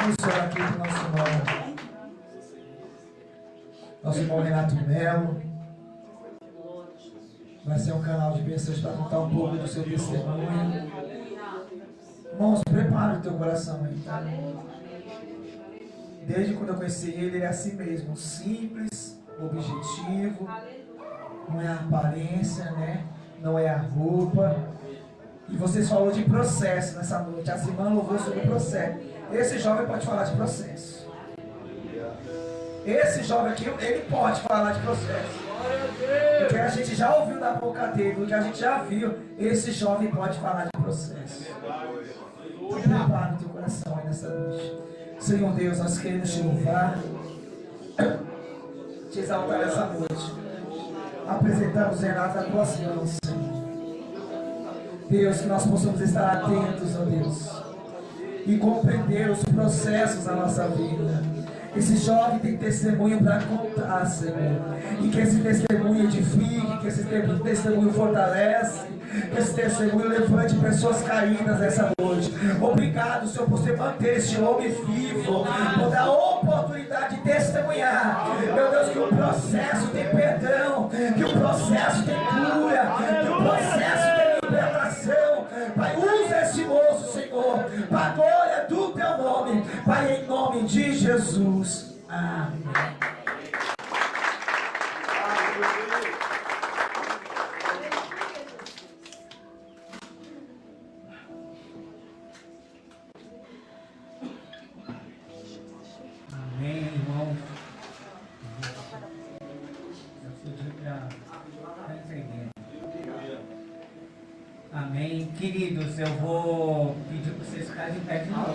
Vamos orar aqui para o nosso irmão Renato Melo. Vai ser um canal de bênçãos para contar um pouco do seu testemunho. Irmãos, prepara o teu coração aí, tá? Desde quando eu conheci ele é assim mesmo, simples, objetivo, não é a aparência, né? Não é a roupa. E vocês falaram de processo nessa noite. A irmã louvou sobre o processo. Esse jovem pode falar de processo. Esse jovem aqui, ele pode falar de processo. Porque a gente já ouviu da boca dele, porque a gente já viu. Esse jovem pode falar de processo. Então, prepara o teu coração aí nessa noite. Senhor Deus, nós queremos te louvar, te exaltar nessa noite. Apresentamos Renato nas tuas mãos, Senhor. Deus, que nós possamos estar atentos, ó Deus, e compreender os processos da nossa vida. Esse jovem tem testemunho para contar, Senhor. E que esse testemunho edifique, que esse testemunho fortalece, que esse testemunho levante pessoas caídas nessa noite. Obrigado, Senhor, por você manter este homem vivo, por dar a oportunidade de testemunhar. Meu Deus, que o processo tem perdão, que o processo tem cura, que o processo tem libertação. Pai, usa esse moço, Senhor, para a glória do teu nome. Pai, em nome de Jesus. Amém. Amém, irmão. Eu pedi para entender. Amém. Queridos, eu vou pedir para vocês ficarem de pé de novo.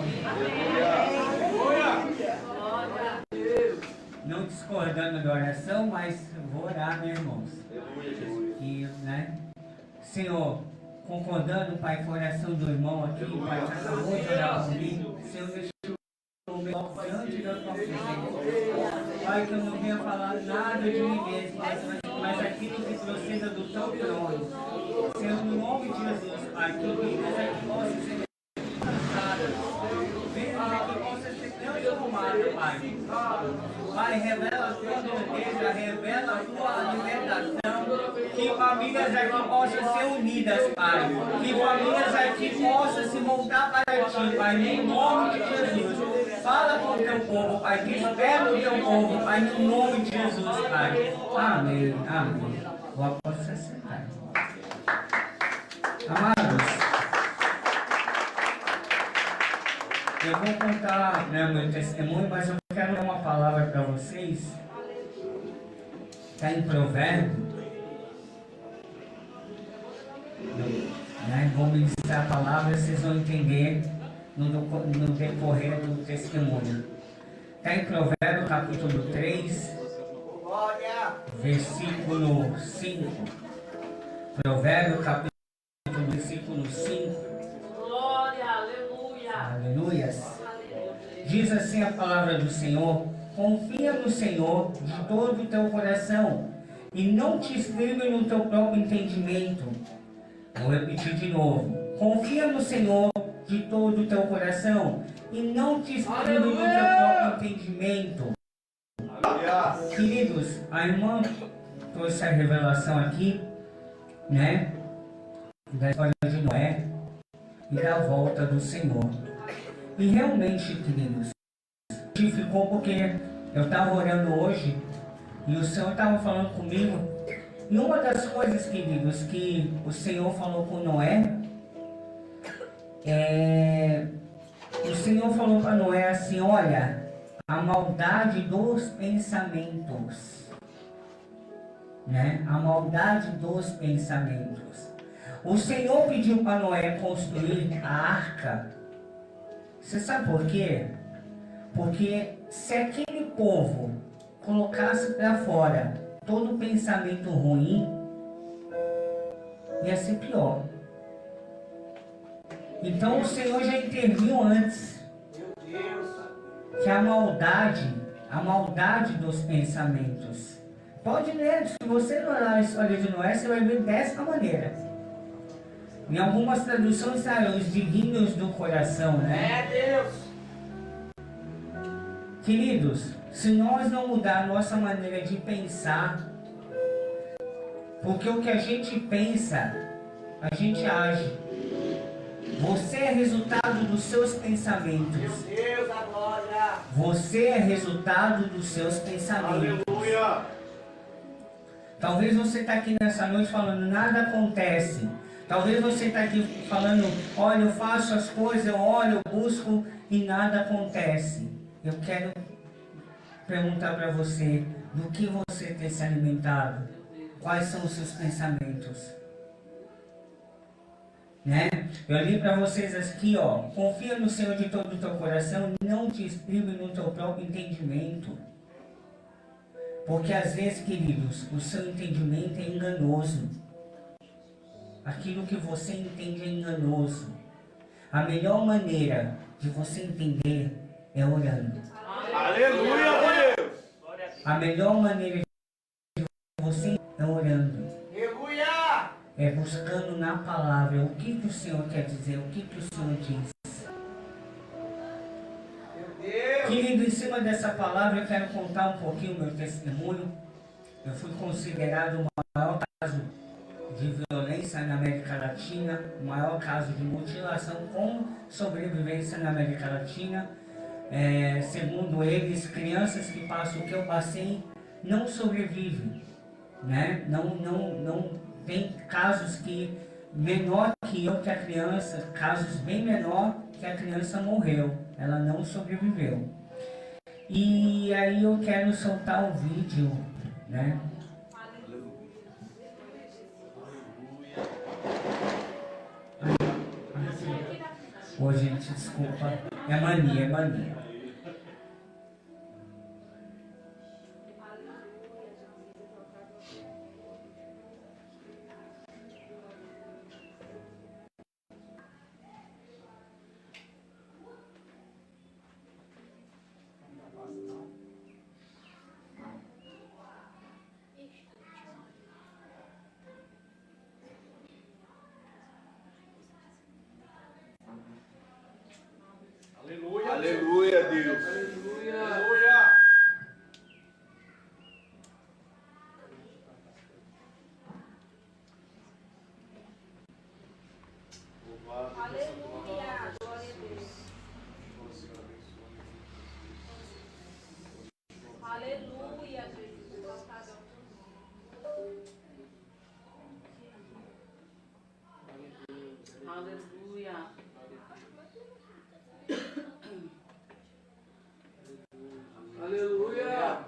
Não discordando da oração, mas vou orar, meus irmãos. E, né? Senhor, concordando, Pai, com a oração do irmão aqui, Pai, que acabou de orar comigo, Senhor, deixa o meu diante da tua presença. Pai, que eu não venha falar nada de mim mesmo, mas aquilo que proceda do teu trono. Senhor, no nome de Jesus, Pai, que vidas aqui possam ser cansadas, vidas aqui possam ser transformadas, Pai. Pai, revela a tua grandeza, revela a tua libertação, que famílias aqui possam ser unidas, Pai, que famílias aqui possam se montar para ti, Pai, em nome de Jesus. Fala com o teu povo, Pai, desperta o teu povo, Pai, no nome de Jesus, Pai. Amém, amém. O apóstolo se sentar. Amados, eu vou contar, né, meu testemunho, mas eu quero dar uma palavra para vocês. Está em Provérbio. Né, vou ministrar a palavra, vocês vão entender no decorrer do testemunho. Está em Provérbio capítulo 3, versículo 5. Provérbio capítulo versículo 5. Glória, aleluia. Aleluias. Diz assim a palavra do Senhor: confia no Senhor de todo o teu coração e não te firme no teu próprio entendimento. Vou repetir de novo: confia no Senhor de todo o teu coração e não te firme no teu próprio entendimento. Queridos, a irmã trouxe a revelação aqui, né, da história de Noé e da volta do Senhor. E realmente, queridos, ficou porque eu estava orando hoje e o Senhor estava falando comigo. E uma das coisas, queridos, que o Senhor falou com Noé, o Senhor falou para Noé assim: olha, a maldade dos pensamentos, né? A maldade dos pensamentos. O Senhor pediu para Noé construir a arca. Você sabe por quê? Porque se aquele povo colocasse para fora todo pensamento ruim, ia ser pior. Então o Senhor já interviu antes. Que a maldade dos pensamentos. Pode ler, se você não olhar a história de Noé, você vai ver dessa maneira. Em algumas traduções saem os desígnios do coração, né? É Deus. Queridos, se nós não mudar a nossa maneira de pensar, porque o que a gente pensa, a gente age. Você é resultado dos seus pensamentos. Meu Deus, a glória. Você é resultado dos seus pensamentos. Aleluia. Talvez você está aqui nessa noite falando, nada acontece. Talvez você está aqui falando, olha, eu faço as coisas, eu olho, eu busco e nada acontece. Eu quero perguntar para você, do que você tem se alimentado? Quais são os seus pensamentos? Né? Eu li para vocês aqui, ó, confia no Senhor de todo o teu coração, não te estribe no teu próprio entendimento. Porque às vezes, queridos, o seu entendimento é enganoso. Aquilo que você entende é enganoso. A melhor maneira de você entender é orando. Aleluia, Deus. A melhor maneira de você é orando. Aleluia. É buscando na palavra o que o Senhor quer dizer, o que o Senhor diz. Meu Deus. Querido, em cima dessa palavra eu quero contar um pouquinho o meu testemunho. Eu fui considerado o maior caso de violência na América Latina, o maior caso de mutilação com sobrevivência na América Latina. Segundo eles, crianças que passam o que eu passei não sobrevivem, né? Não tem casos que menor que eu, que a criança, casos bem menor que a criança morreu, ela não sobreviveu. E aí eu quero soltar um vídeo, né? Ô gente, desculpa, é mania, é mania. Aleluia. Aleluia, Deus. Aleluia. Aleluia. Aleluia. Glória a Deus. Aleluia, Jesus. Aleluia. Aleluia.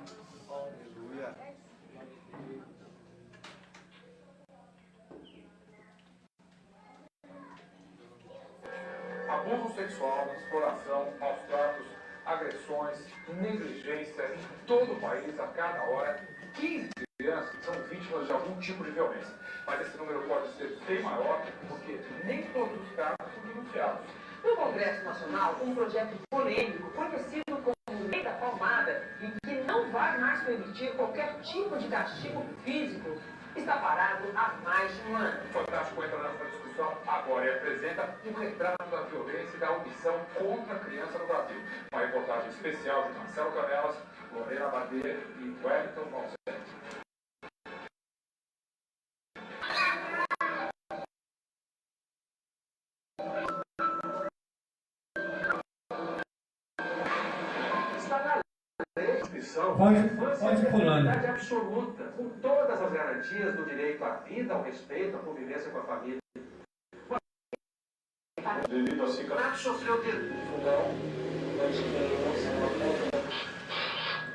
Abuso sexual, exploração, maus tratos, agressões, negligência em todo o país, a cada hora. 15 crianças são vítimas de algum tipo de violência. Mas esse número pode ser bem maior, porque nem todos os casos são denunciados. No Congresso Nacional, um projeto polêmico, conhecido como Lei da Palmada, e que não vai mais permitir qualquer tipo de castigo físico, está parado há mais de um ano. O Fantástico entra nessa discussão agora e apresenta um retrato da violência e da omissão contra a criança no Brasil. Uma reportagem especial de Marcelo Canelas, Lorena Bader e Wellington Monsanto. Pode pulando. Absoluta, com todas as garantias do direito à vida, ao respeito, à convivência com a família. Devido a cicatriz, Sofreu Fundão,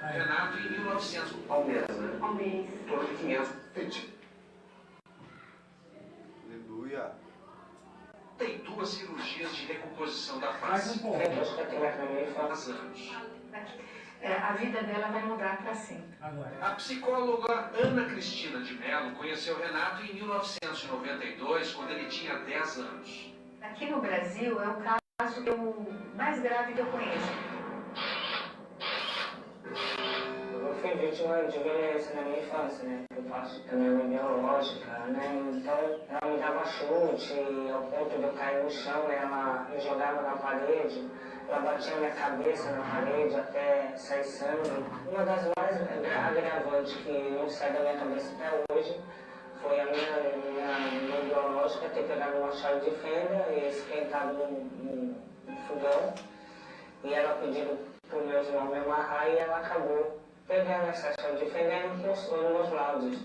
Renato em 1900, ao mês, né? Ao mês. Em torno de 500 vítimas. Aleluia. Tem 2 cirurgias de recomposição da Mais face. um pouco. Faz anos. A vida dela vai mudar para sempre. Agora. A psicóloga Ana Cristina de Mello conheceu Renato em 1992, quando ele tinha 10 anos. Aqui no Brasil é o caso mais grave que eu conheço. Eu fui vítima de violência na minha infância, né? Eu faço também biológica, né? Então ela me dava chute, ao ponto de eu cair no chão, ela me jogava na parede. ela batia minha cabeça na parede até sair sangue. Uma das mais agravantes que não sai da minha cabeça até hoje foi a minha biológica ter pegado uma chave de fenda e esquentado no fogão. E ela pediu para os meus irmãos me amarrar e ela acabou pegando essa chave de fenda e encostou nos meus lábios.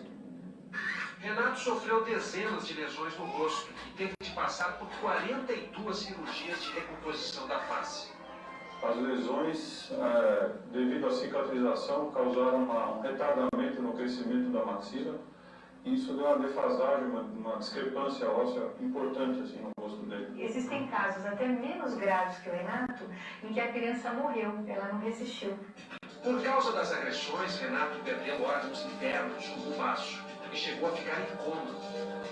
Renato sofreu dezenas de lesões no rosto e teve de passar por 42 cirurgias de recomposição da face. As lesões, devido à cicatrização, causaram um retardamento no crescimento da maxila. E isso deu uma defasagem, uma discrepância óssea importante assim, no rosto dele. Existem casos até menos graves que o Renato, em que a criança morreu, ela não resistiu. Por causa das agressões, Renato perdeu órgãos internos no baço e chegou a ficar em coma.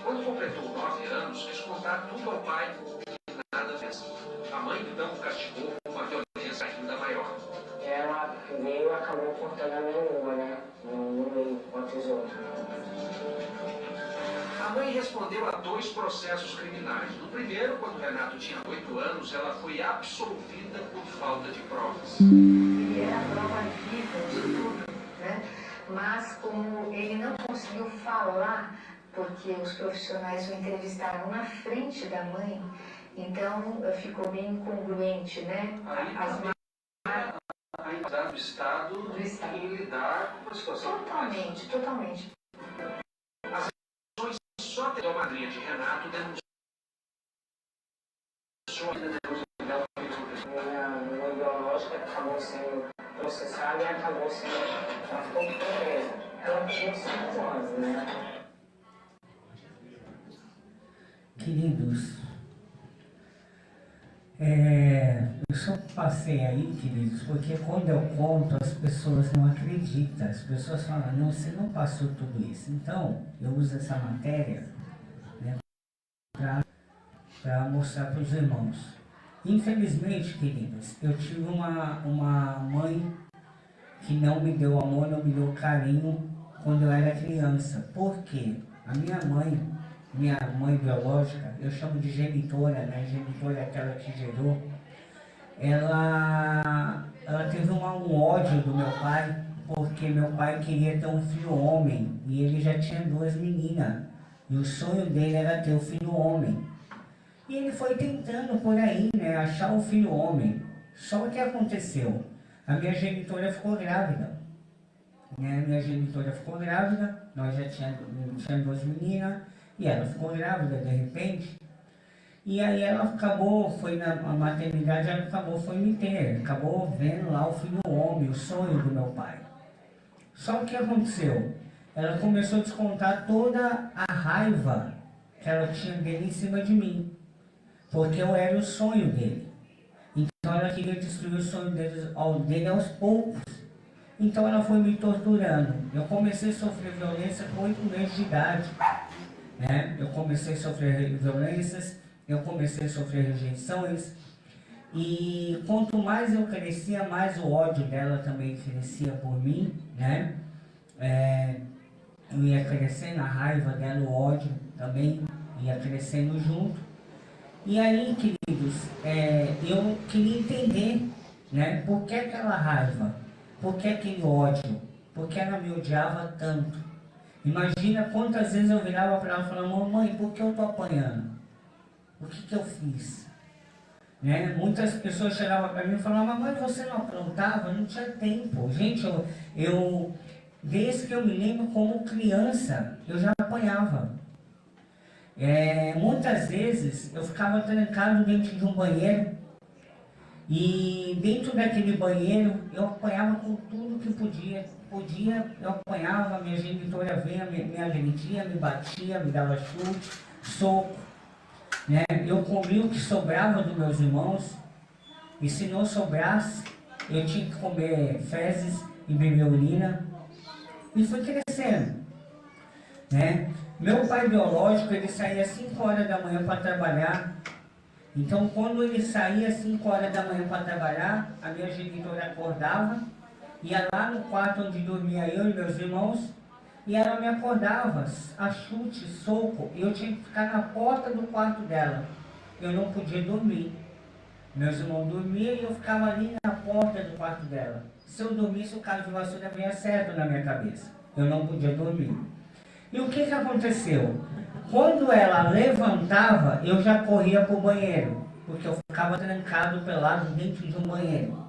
Quando completou 9 anos, quis contar tudo ao pai e nada fez. A mãe então o castigou com uma violência ainda maior. Ela veio e acabou cortando a minha língua, né? No meio, com a tesoura. A mãe respondeu a 2 processos criminais. No primeiro, quando Renato tinha 8 anos, ela foi absolvida por falta de provas. Ele era a prova viva de tudo, né? Mas como ele não conseguiu falar, porque os profissionais o entrevistaram na frente da mãe, então ficou bem incongruente, né? Ainda do Estado em lidar com a situação. Totalmente. Só até a madrinha de Renato denunciou. Minha biológica acabou sendo processada e acabou sendo. Ela ficou presa. Ela tinha 5 anos, né? Queridos, eu só passei aí, queridos, porque quando eu conto as pessoas não acreditam, as pessoas falam, não, você não passou tudo isso. Então, eu uso essa matéria, né, para mostrar para os irmãos. Infelizmente, queridos, eu tive uma mãe que não me deu amor, não me deu carinho quando eu era criança. Por quê? A minha mãe biológica, eu chamo de genitora, né? Genitora é aquela que gerou. Ela teve um ódio do meu pai, porque meu pai queria ter um filho homem, e ele já tinha 2 meninas, e o sonho dele era ter um filho homem. E ele foi tentando por aí, né, achar o filho homem. Só que aconteceu, a minha genitora ficou grávida. Né? Minha genitora ficou grávida, nós já tínhamos 2 meninas, e ela ficou grávida de repente. E aí ela acabou, foi na maternidade, ela foi me ter, acabou vendo lá o filho homem, o sonho do meu pai. Só que o que aconteceu? Ela começou a descontar toda a raiva que ela tinha dele em cima de mim, porque eu era o sonho dele. Então ela queria destruir o sonho dele aos poucos. Então ela foi me torturando. Eu comecei a sofrer violência com 8 meses de idade. Né? Eu comecei a sofrer violências, eu comecei a sofrer rejeições. E quanto mais eu crescia, mais o ódio dela também crescia por mim. Né? Eu ia crescendo a raiva dela, o ódio também ia crescendo junto. E aí, queridos, eu queria entender, né, por que aquela raiva, por que aquele ódio, por que ela me odiava tanto. Imagina quantas vezes eu virava para ela e falava, mamãe, por que eu estou apanhando? O que eu fiz? Né? Muitas pessoas chegavam para mim e falavam, mamãe, você não aprontava? Não tinha tempo. Gente, eu desde que eu me lembro como criança, eu já apanhava. Muitas vezes eu ficava trancado dentro de um banheiro e dentro daquele banheiro eu apanhava com tudo que podia, eu apanhava, minha genitora vinha, me agredia, me batia, me dava chute, soco, né? Eu comia o que sobrava dos meus irmãos e se não sobrasse eu tinha que comer fezes e beber urina e fui crescendo, né? Meu pai biológico, ele saía às 5 horas da manhã para trabalhar. Então, quando ele saía às 5 horas da manhã para trabalhar, a minha genitora acordava, ia lá no quarto onde dormia eu e meus irmãos, e ela me acordava a chute, soco, e eu tinha que ficar na porta do quarto dela. Eu não podia dormir. Meus irmãos dormiam e eu ficava ali na porta do quarto dela. Se eu dormisse, o cabo de vassoura vinha certo na minha cabeça. Eu não podia dormir. E o que aconteceu? Quando ela levantava, eu já corria para o banheiro, porque eu ficava trancado pelado dentro de um banheiro,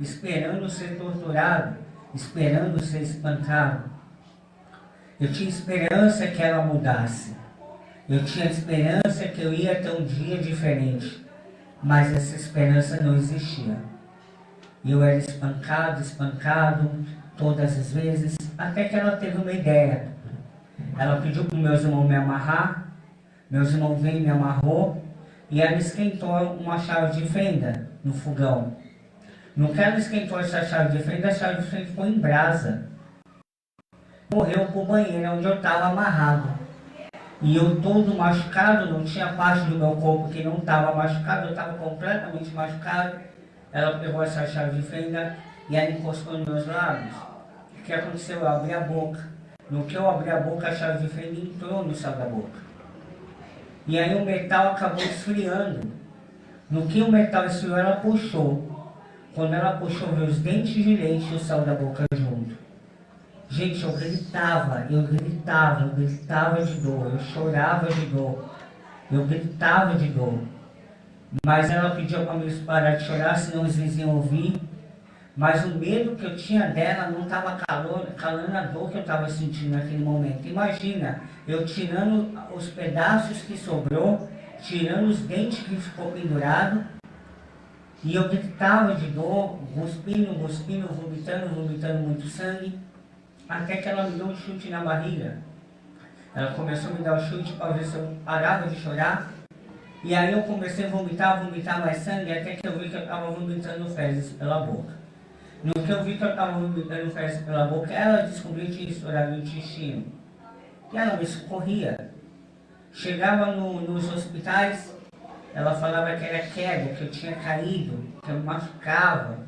esperando ser torturado, esperando ser espancado. Eu tinha esperança que ela mudasse. Eu tinha esperança que eu ia ter um dia diferente. Mas essa esperança não existia. Eu era espancado, todas as vezes, até que ela teve uma ideia. Ela pediu para os meus irmãos me amarrar, meus irmãos veio e me amarrou, e ela esquentou uma chave de fenda no fogão. No que ela esquentou essa chave de fenda, a chave de fenda ficou em brasa. Correu para o banheiro onde eu estava amarrado. E eu todo machucado, não tinha parte do meu corpo que não estava machucado, eu estava completamente machucado. Ela pegou essa chave de fenda e ela encostou nos meus lábios. O que aconteceu? Eu abri a boca. No que eu abri a boca, a chave de fenda entrou no céu da boca. E aí o metal acabou esfriando. No que o metal esfriou, ela puxou. Quando ela puxou, veio os dentes de leite e o céu da boca junto. Gente, eu gritava de dor, eu chorava de dor, eu gritava de dor. Mas ela pediu para mim parar de chorar, senão os vizinhos iam ouvir. Mas o medo que eu tinha dela não estava calando a dor que eu estava sentindo naquele momento. Imagina, eu tirando os pedaços que sobrou, tirando os dentes que ficou pendurado, e eu gritava de dor, cuspindo, vomitando muito sangue. Até que ela me deu um chute na barriga. Ela começou a me dar um chute para ver se eu parava de chorar. E aí eu comecei a vomitar mais sangue, até que eu vi que eu estava vomitando fezes pela boca. No que eu vi que eu estava vomitando fezes pela boca, ela descobriu que tinha estourado o intestino. E ela me socorria. Chegava nos hospitais, ela falava que era queda, que eu tinha caído, que eu me machucava.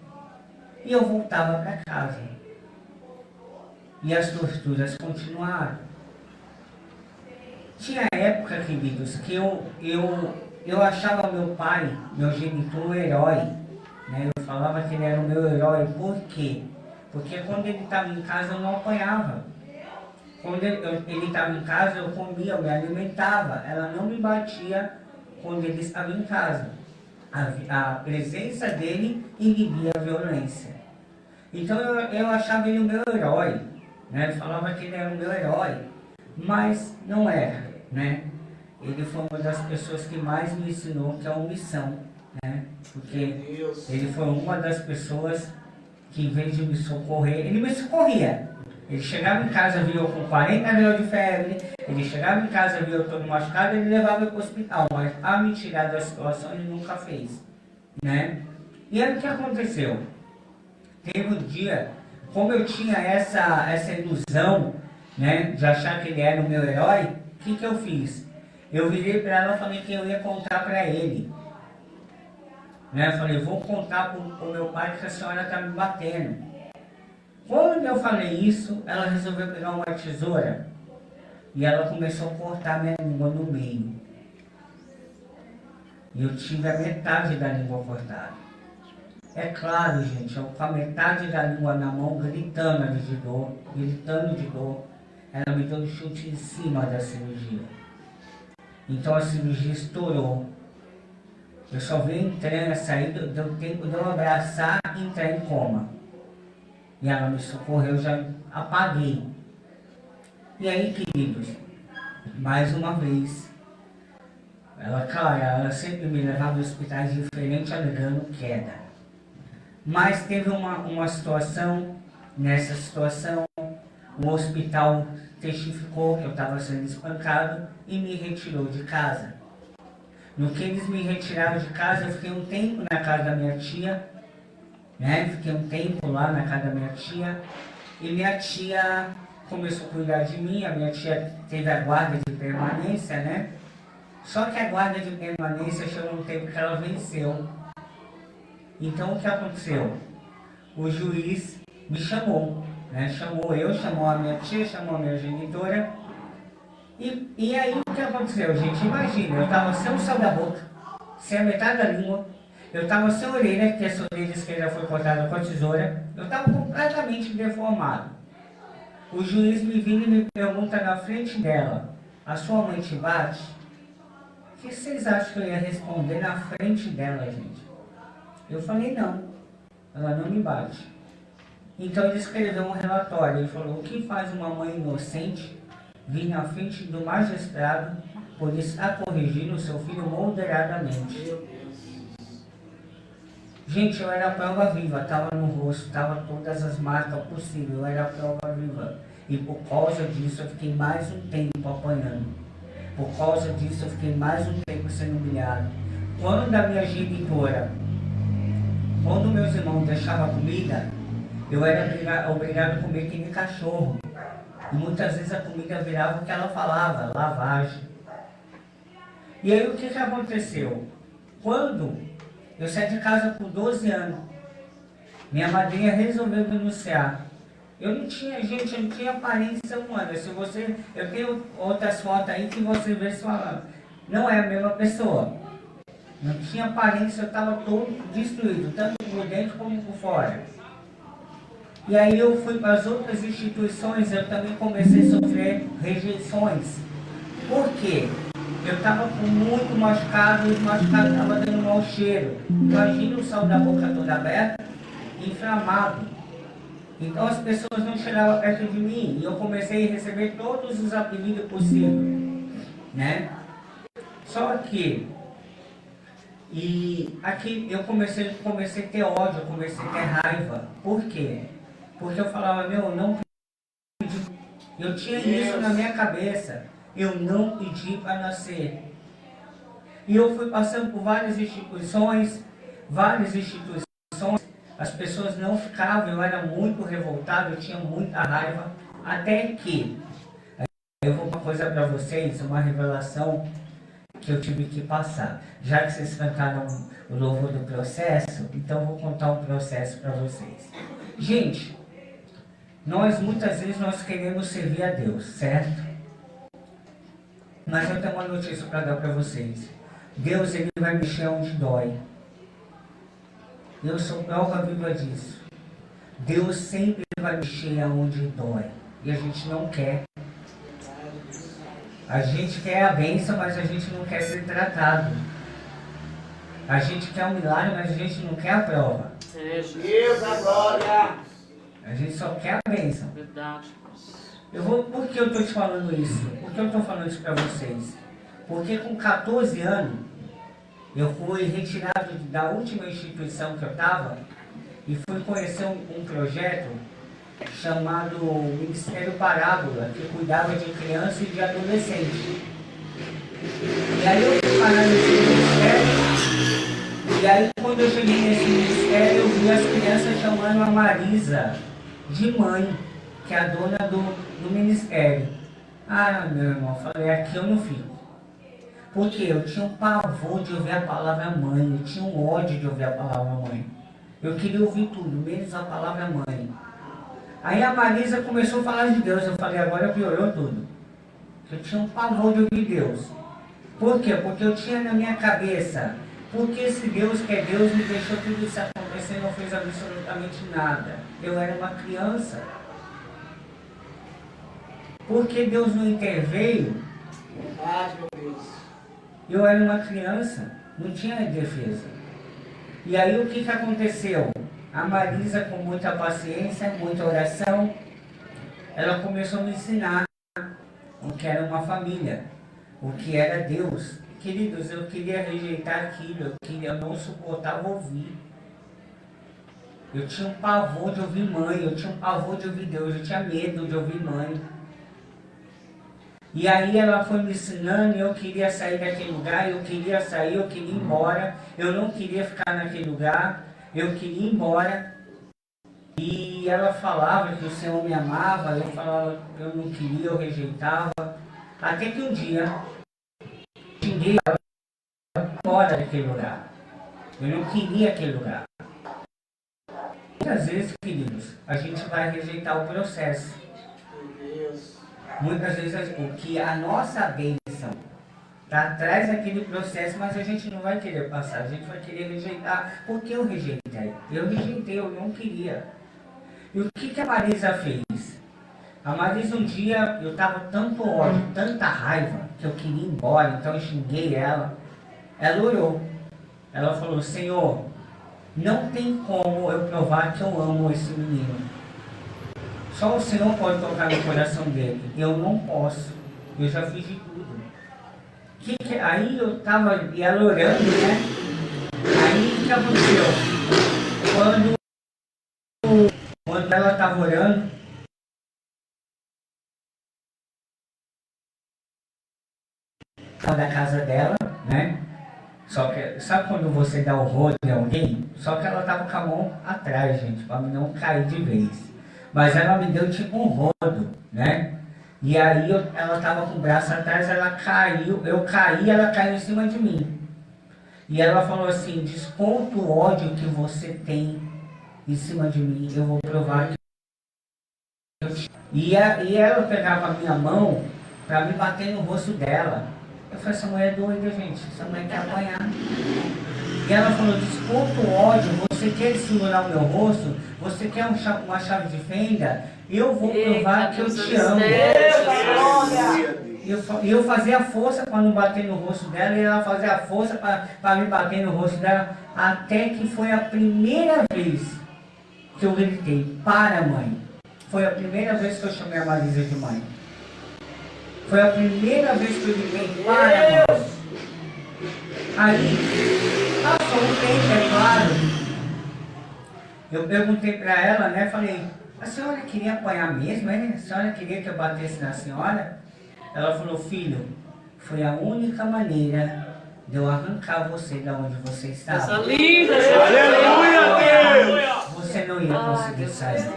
E eu voltava para casa. E as torturas continuaram. Tinha época, queridos, que eu achava meu pai, meu genitor, um herói. Né? Eu falava que ele era o meu herói. Por quê? Porque quando ele estava em casa eu não apanhava. Quando ele estava em casa eu comia, eu me alimentava. Ela não me batia quando ele estava em casa. A presença dele inibia a violência. Então eu achava ele o meu herói. Né? Eu falava que ele era o meu herói, mas não era, né? Ele foi uma das pessoas que mais me ensinou que é a omissão, né? Porque ele foi uma das pessoas que, em vez de me socorrer, ele me socorria. Ele chegava em casa, via eu com 40 graus de febre, ele chegava em casa, via eu todo machucado, ele levava eu para o hospital, mas a me tirar da situação ele nunca fez, né? E aí o que aconteceu? Teve um dia, como eu tinha essa ilusão, né, de achar que ele era o meu herói, o que eu fiz? Eu virei para ela e falei que eu ia contar para ele. Né? Eu falei, vou contar para o meu pai que a senhora está me batendo. Quando eu falei isso, ela resolveu pegar uma tesoura e ela começou a cortar minha língua no meio. E eu tive a metade da língua cortada. É claro, gente, eu com a metade da língua na mão, gritando de dor, ela me deu um chute em cima da cirurgia. Então a cirurgia estourou. Eu só vi entrando, sair, deu tempo de eu abraçar e entrar em coma. E ela me socorreu, eu já apaguei. E aí, queridos, mais uma vez, ela sempre me levava a hospitais diferentes alegando queda. Mas teve uma situação, nessa situação, o hospital testificou que eu estava sendo espancado e me retirou de casa. No que eles me retiraram de casa, eu fiquei um tempo na casa da minha tia, né? Fiquei um tempo lá na casa da minha tia, e minha tia começou a cuidar de mim, a minha tia teve a guarda de permanência, né? Só que a guarda de permanência chegou um tempo que ela venceu. Então o que aconteceu? O juiz me chamou, né? Chamou a minha tia, chamou a minha genitora. E aí o que aconteceu, gente? Imagina, eu estava sem o céu da boca, sem a metade da língua, Eu estava sem orelha, porque essa orelha esquerda foi cortada com a tesoura. Eu estava completamente deformado. O juiz me vira e me pergunta na frente dela: a sua mãe te bate? O que vocês acham que eu ia responder na frente dela, gente? Eu falei: não, ela não me bate. Então ele escreveu um relatório. Ele falou: o que faz uma mãe inocente vir na frente do magistrado por estar corrigindo o seu filho moderadamente? Gente, eu era a prova viva, estava no rosto, estava todas as marcas possíveis, eu era a prova viva. E por causa disso eu fiquei mais um tempo apanhando. Por causa disso eu fiquei mais um tempo sendo humilhado. Quando a minha genitora, quando meus irmãos deixavam comida, eu era obrigado a comer que nem cachorro. E muitas vezes a comida virava o que ela falava, lavagem. E aí o que aconteceu? Quando eu saí de casa com 12 anos, minha madrinha resolveu denunciar. Eu não tinha, gente, eu não tinha aparência humana. Se você, eu tenho outras fotos aí que você vê falando. Não é a mesma pessoa. Não tinha aparência, eu estava todo destruído, tanto por dentro como por fora. E aí eu fui para as outras instituições, eu também comecei a sofrer rejeições. Por quê? Eu estava com muito machucado e o machucado estava dando mau cheiro. Imagina o sal da boca toda aberta, inflamado. Então as pessoas não chegavam perto de mim e eu comecei a receber todos os apelidos possíveis, né? Só que, e aqui eu comecei a ter ódio, eu comecei a ter raiva. Por quê? Porque eu falava: meu, eu não pedi. Eu tinha isso na minha cabeça. Eu não pedi para nascer. E eu fui passando por várias instituições, as pessoas não ficavam, eu era muito revoltado, eu tinha muita raiva, até que, eu vou uma coisa para vocês, uma revelação que eu tive que passar. Já que vocês cantaram o louvor do processo, então eu vou contar um processo para vocês. Gente, muitas vezes nós queremos servir a Deus, certo? Mas eu tenho uma notícia para dar para vocês. Deus, Ele vai mexer onde dói. Eu sou prova viva disso. Deus sempre vai mexer onde dói. E a gente não quer. A gente quer a bênção, mas a gente não quer ser tratado. A gente quer um milagre, mas a gente não quer a prova. Deus, a glória! A gente só quer a bênção. Verdade. Por que eu estou te falando isso? Por que eu estou falando isso para vocês? Porque com 14 anos, eu fui retirado da última instituição que eu estava e fui conhecer um projeto chamado Ministério Parábola, que cuidava de criança e de adolescente. E aí eu fui parar nesse ministério, e aí quando eu cheguei nesse ministério, eu vi as crianças chamando a Marisa de mãe, que é a dona do ministério. Ah, meu irmão, eu falei: aqui eu não fico. Porque eu tinha um pavor de ouvir a palavra mãe, eu tinha um ódio de ouvir a palavra mãe. Eu queria ouvir tudo, menos a palavra mãe. Aí a Marisa começou a falar de Deus, eu falei: agora piorou tudo. Eu tinha um pavor de ouvir Deus. Por quê? Porque eu tinha na minha cabeça, porque esse Deus que é Deus me deixou tudo isso acontecer e não fez absolutamente nada. Eu era uma criança. Porque Deus não interveio, eu era uma criança, não tinha defesa. E aí o que aconteceu? A Marisa, com muita paciência, muita oração, ela começou a me ensinar o que era uma família, o que era Deus. Queridos, eu queria rejeitar aquilo, eu não suportava ouvir. Eu tinha um pavor de ouvir mãe, eu tinha um pavor de ouvir Deus, eu tinha medo de ouvir mãe. E aí ela foi me ensinando, eu queria sair daquele lugar, eu queria sair, eu queria ir embora, eu não queria ficar naquele lugar, eu queria ir embora. E ela falava que o Senhor me amava, eu falava que eu não queria, eu rejeitava. Até que um dia, xinguei ela fora daquele lugar. Eu não queria aquele lugar. Muitas vezes, queridos, a gente vai rejeitar o processo. Muitas vezes o que a nossa bênção Tá atrás daquele processo, mas a gente não vai querer passar, a gente vai querer rejeitar. Por que eu rejeitei? Eu rejeitei, eu não queria. E o que a Marisa fez? A Marisa um dia, eu tava tanto ódio, tanta raiva, que eu queria ir embora, então eu xinguei ela. Ela orou. Ela falou, Senhor, não tem como eu provar que eu amo esse menino. Só o Senhor pode tocar no coração dele. Eu não posso. Eu já fiz de tudo. Aí eu tava, e ela orando, né? Aí o que aconteceu? Quando ela tava orando, da casa dela, né? Só que, sabe quando você dá o rodo em alguém? Só que ela tava com a mão atrás, gente, para não cair de vez. Mas ela me deu tipo um rodo, né? E aí ela tava com o braço atrás, ela caiu, eu caí, ela caiu em cima de mim. E ela falou assim, desconta o ódio que você tem em cima de mim, eu vou provar que eu te... E ela pegava a minha mão para me bater no rosto dela. Eu falei, essa mulher é doida, gente, essa mulher quer apanhar. E ela falou, desconta o ódio, você quer segurar o meu rosto, você quer uma chave de fenda, eu vou provar que eu te amo. Eu fazia força para não bater no rosto dela, e ela fazia força para me bater no rosto dela, até que foi a primeira vez que eu gritei, para mãe. Foi a primeira vez que eu chamei a Marisa de mãe. Foi a primeira vez que eu gritei, para mãe. Aí, passou um tempo, é claro. Eu perguntei para ela, né, falei, a senhora queria apanhar mesmo, hein? A senhora queria que eu batesse na senhora? Ela falou, filho, foi a única maneira de eu arrancar você de onde você estava. Essa linda! Aleluia, Deus! Você não ia conseguir sair.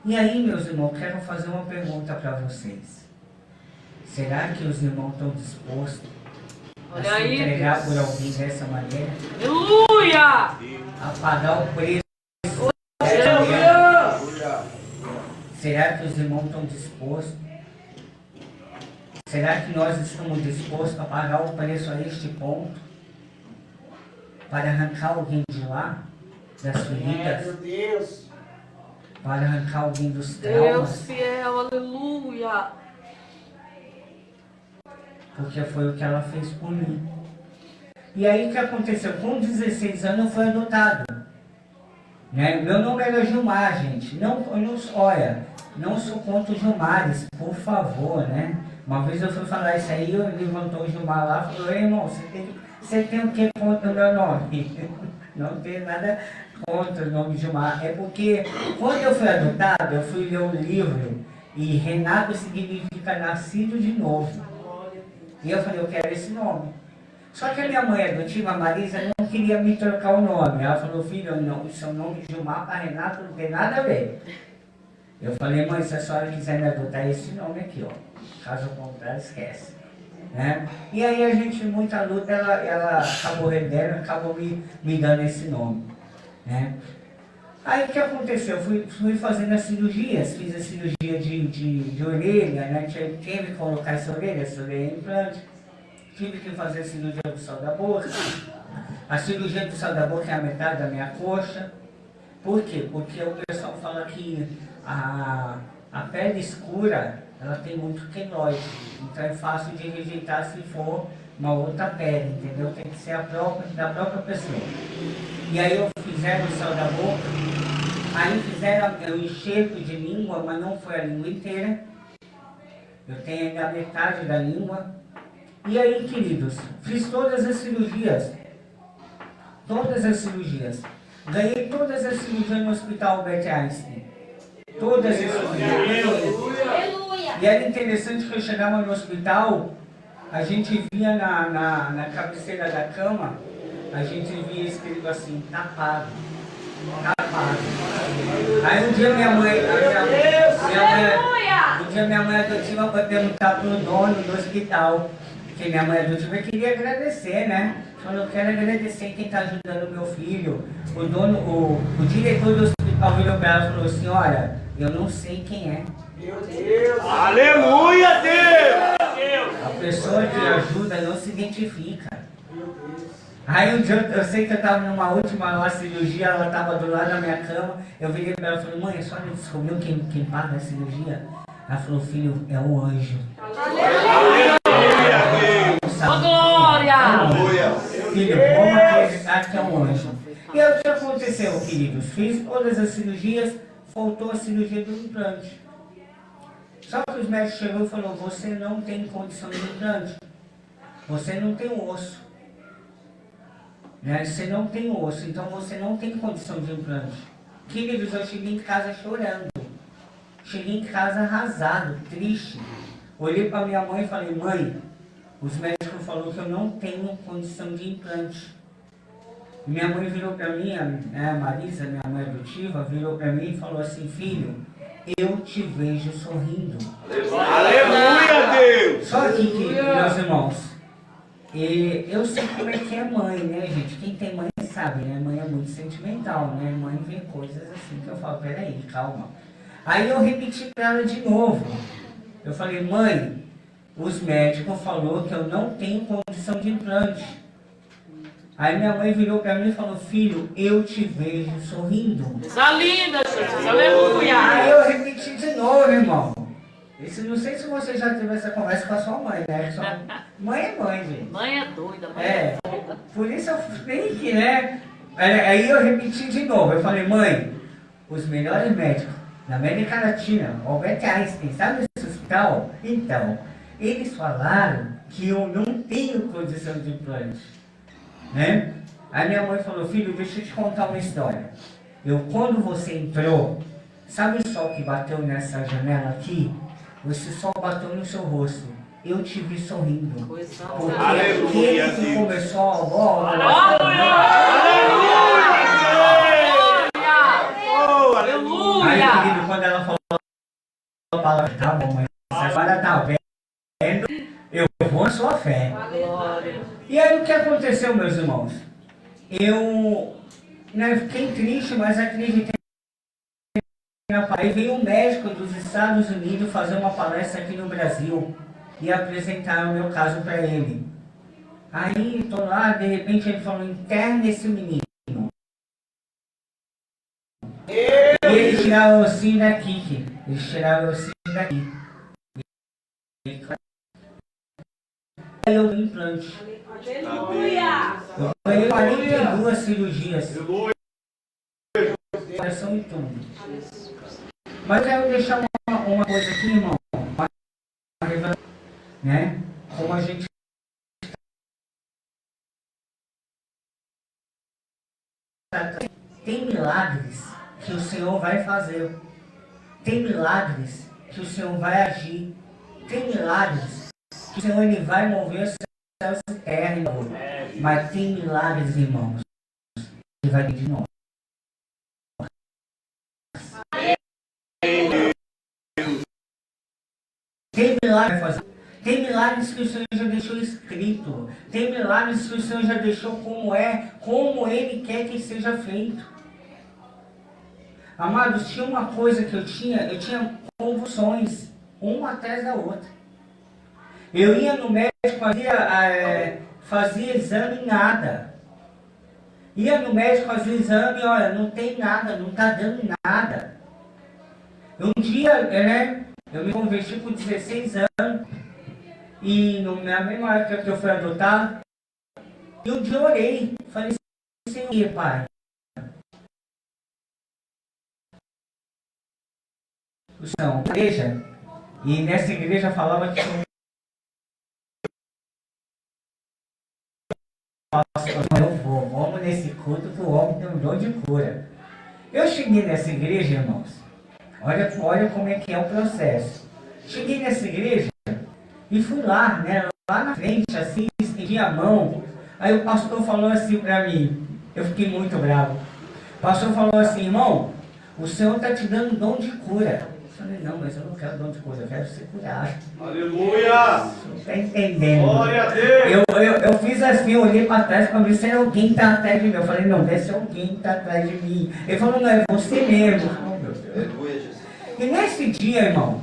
E aí, meus irmãos, quero fazer uma pergunta para vocês. Será que os irmãos estão dispostos a se entregar por alguém dessa maneira? Aleluia! A pagar o preço? Será que os irmãos estão dispostos? Será que nós estamos dispostos a pagar o preço a este ponto? Para arrancar alguém de lá? Das feridas? Para arrancar alguém dos traumas? Deus fiel, aleluia! Porque foi o que ela fez por mim. E aí o que aconteceu? Com 16 anos eu fui adotado. Né? Meu nome era Gilmar, gente. Olha, não sou contra os Gilmares, por favor, né? Uma vez eu fui falar isso aí, eu levantou o Gilmar lá e falou, irmão, você tem o que contra o meu nome? Não tem nada contra o nome Gilmar. É porque quando eu fui adotado, eu fui ler um livro e Renato significa nascido de novo. E eu falei, eu quero esse nome. Só que a minha mãe adotiva, a Marisa, não queria me trocar o nome. Ela falou, filho, não, o seu nome Gilmar para Renato não tem nada a ver. Eu falei, mãe, se a senhora quiser me adotar, esse nome aqui, ó. Caso contrário, esquece. Né? E aí a gente, muita luta, ela acabou rendendo, acabou me dando esse nome. Né? Aí o que aconteceu? Eu fui fazendo as cirurgias, fiz a cirurgia de orelha, né? Tive que colocar essa orelha implante. Tive que fazer a cirurgia do céu da boca. A cirurgia do céu da boca é a metade da minha coxa. Por quê? Porque o pessoal fala que a pele escura, ela tem muito queloide. Então é fácil de rejeitar se for uma outra pele, entendeu? Tem que ser da própria pessoa. E aí fizeram o céu da boca, aí fizeram o enxerto de língua, mas não foi a língua inteira. Eu tenho ainda a metade da língua. E aí, queridos, fiz todas as cirurgias. Todas as cirurgias. Ganhei todas as cirurgias no Hospital Albert Einstein. Todas as cirurgias. E era interessante que eu chegava no hospital, a gente via na cabeceira da cama, a gente via escrito assim, tapado. Tapado. Aí um dia minha mãe adotiva foi perguntar pro dono do hospital, que minha mãe adotiva queria agradecer, né? Falou, eu quero agradecer quem está ajudando o meu filho. O diretor do hospital virou para ela e falou, senhora, eu não sei quem é. Meu Deus! Aleluia, Deus! A pessoa que ajuda não se identifica. Aí um dia eu sei que eu estava numa última cirurgia, ela estava do lado da minha cama, eu virei para ela e falei, mãe, a senhora descobriu quem paga a cirurgia? Ela falou, filho, é o anjo. Ô, glória! Filho, vamos acreditar que é um anjo. E aí o que aconteceu, queridos? Fiz todas as cirurgias, faltou a cirurgia do implante. Só que os médicos chegou e falou, você não tem condição de implante. Você não tem osso. Né? Você não tem osso, então você não tem condição de implante. Queridos, eu cheguei em casa chorando. Cheguei em casa arrasado, triste. Olhei para minha mãe e falei, mãe, os médicos falaram que eu não tenho condição de implante. Minha mãe virou para mim, a Marisa, minha mãe adotiva, virou para mim e falou assim, filho, eu te vejo sorrindo. Aleluia, Deus! Só que, meus irmãos, eu sei como é que é mãe, né, gente? Quem tem mãe sabe, né? Mãe é muito sentimental, né? Mãe vê coisas assim que eu falo, peraí, calma. Aí eu repeti para ela de novo. Eu falei, mãe, os médicos falaram que eu não tenho condição de implante. Aí minha mãe virou para mim e falou, filho, eu te vejo sorrindo. Coisa linda, Jesus, aleluia. Aí eu repeti de novo, irmão. Não sei se você já teve essa conversa com a sua mãe, né? Sua mãe é mãe, gente. Mãe é doida, mãe é doida. Por isso eu falei que, né? Aí eu repeti de novo. Eu falei, mãe, os melhores médicos da América Latina, Albert Einstein, sabe esse hospital? Então, eles falaram que eu não tenho condição de implante. Né? Aí minha mãe falou, filho, deixa eu te contar uma história. Quando você entrou, sabe o sol que bateu nessa janela aqui? Esse sol bateu no seu rosto. Eu te vi sorrindo. Porque aquele que começou a obra... Aí, querido, quando ela falou a palavra, tá bom, mas agora tá vendo, eu vou na sua fé. E aí o que aconteceu, meus irmãos? Eu fiquei triste, mas acreditei. Aí veio um médico dos Estados Unidos fazer uma palestra aqui no Brasil e apresentar o meu caso para ele. Aí tô lá, de repente ele falou, interna esse menino. E eles tiraram o ossinho daqui, Aí eu vi implante. Aleluia! Eu ganhei 42 cirurgias. Operação e tudo. Mas eu quero deixar uma coisa aqui, irmão. Né? Como a gente tem milagres que o Senhor vai fazer. Tem milagres que o Senhor vai agir. Tem milagres que o Senhor ele vai mover os céus e terra, irmão. Mas tem milagres, irmãos, que vai vir de nós. Tem milagres fazer. Tem milagres que o Senhor já deixou escrito. Tem milagres que o Senhor já deixou como Ele quer que seja feito. Amados, tinha uma coisa que eu tinha convulsões, uma atrás da outra. Eu ia no médico, fazia exame, nada. Ia no médico, fazia exame, olha, não tem nada, não está dando nada. Um dia, eu me converti com 16 anos, e na mesma época que eu fui adotado, e um dia eu orei, falei, Senhor, Pai, uma igreja, e nessa igreja falava que vamos nesse culto que o homem tem um dom de cura. Eu cheguei nessa igreja, irmãos, olha como é que é o processo. Cheguei nessa igreja e fui lá, lá na frente, assim, estendi a mão. Aí o pastor falou assim pra mim, eu fiquei muito bravo. O pastor falou assim, irmão, o Senhor está te dando dom de cura. Eu falei, não, mas eu não quero dom de cura, eu quero ser curado. Aleluia! Não está entendendo. Glória a Deus! Eu fiz assim, eu olhei para trás para ver se era alguém que está atrás de mim. Eu falei, não, deve ser alguém que está atrás de mim. Ele falou, não, é você mesmo. Oh, meu Deus. E nesse dia, irmão,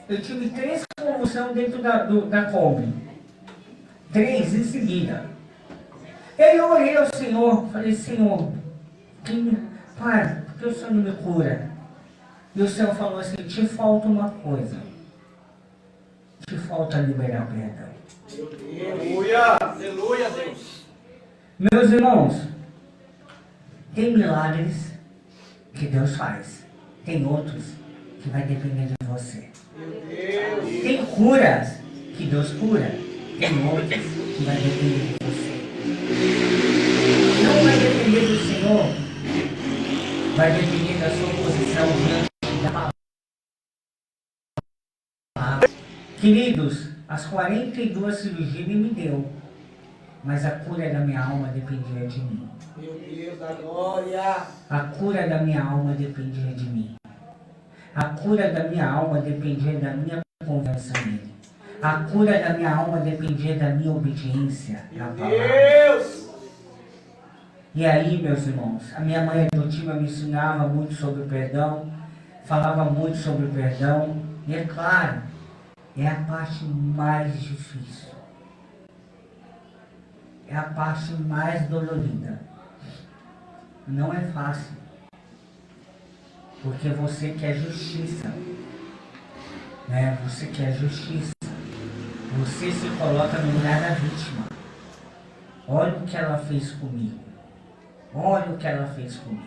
eu tive 3 convulsões dentro da Kombi. 3 em seguida. E aí eu orei ao Senhor, falei, Senhor, Pai, por que o Senhor não me cura? E o Senhor falou assim, te falta uma coisa. Te falta liberar perdão. Aleluia! Aleluia, Deus! Meus irmãos, tem milagres que Deus faz. Tem outros que vai depender de você. Tem curas que Deus cura. Tem outros que vai depender de você. Não vai depender do Senhor. Vai depender da sua posição diante da palavra. Queridos, as 42 cirurgias Ele me deu. Mas a cura da minha alma dependia de mim. Meu Deus da glória! A cura da minha alma dependia de mim. A cura da minha alma dependia da minha confiança nele. A cura da minha alma dependia da minha obediência na palavra. Deus! E aí, meus irmãos, a minha mãe adotiva me ensinava muito sobre o perdão, falava muito sobre o perdão, e é claro, é a parte mais difícil. É a parte mais dolorida. Não é fácil. Porque você quer justiça. Né? Você quer justiça. Você se coloca no lugar da vítima. Olha o que ela fez comigo. Olha o que ela fez comigo.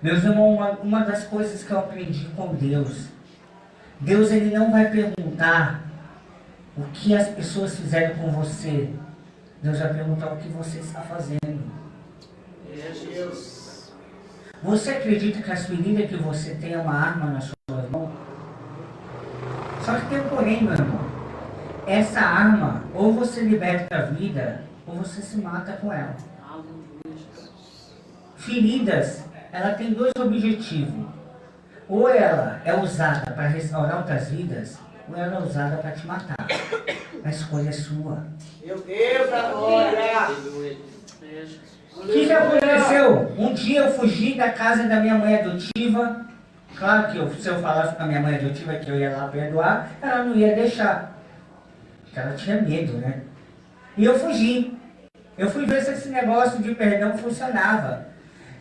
Meus irmãos, uma das coisas que eu aprendi com Deus, Deus ele não vai perguntar o que as pessoas fizeram com você. Deus vai perguntar o que você está fazendo. Deus. Você acredita que as feridas que você tem é uma arma nas suas mãos? Só que tem um porém, meu irmão. Essa arma, ou você liberta a vida, ou você se mata com ela. Feridas, ela tem 2 objetivos. Ou ela é usada para restaurar outras vidas, ou ela é usada para te matar. A escolha é sua. Meu Deus da glória! O que aconteceu? Um dia eu fugi da casa da minha mãe adotiva. Claro que se eu falasse com a minha mãe adotiva que eu ia lá perdoar, ela não ia deixar. Porque ela tinha medo, né? E eu fugi. Eu fui ver se esse negócio de perdão funcionava.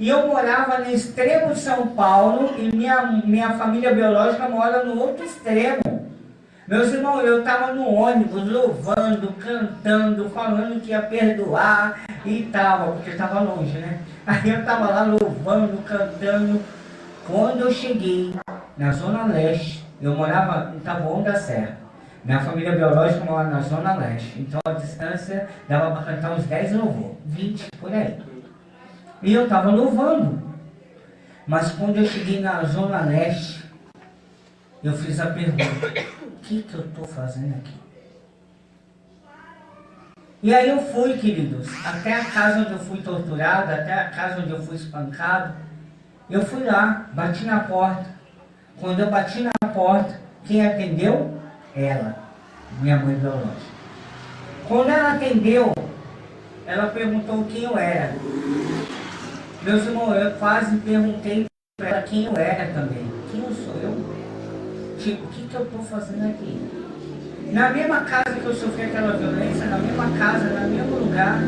E eu morava no extremo de São Paulo e minha família biológica mora no outro extremo. Meus irmãos, eu estava no ônibus, louvando, cantando, falando que ia perdoar e tal, porque estava longe, né? Aí eu estava lá louvando, cantando. Quando eu cheguei na Zona Leste, eu morava em Taboão da Serra. Minha família biológica mora na Zona Leste, então a distância dava para cantar uns 10 louvor, 20 por aí. E eu estava louvando. Mas quando eu cheguei na Zona Leste, eu fiz a pergunta: o que eu estou fazendo aqui? E aí eu fui, queridos, até a casa onde eu fui torturado, até a casa onde eu fui espancado. Eu fui lá, bati na porta. Quando eu bati na porta, quem atendeu? Ela, minha mãe biológica. Quando ela atendeu, ela perguntou quem eu era. Meus irmãos, eu quase perguntei para ela quem eu era também. Quem eu sou eu? Tipo, o que eu estou fazendo aqui? Na mesma casa que eu sofri aquela violência, na mesma casa, no mesmo lugar,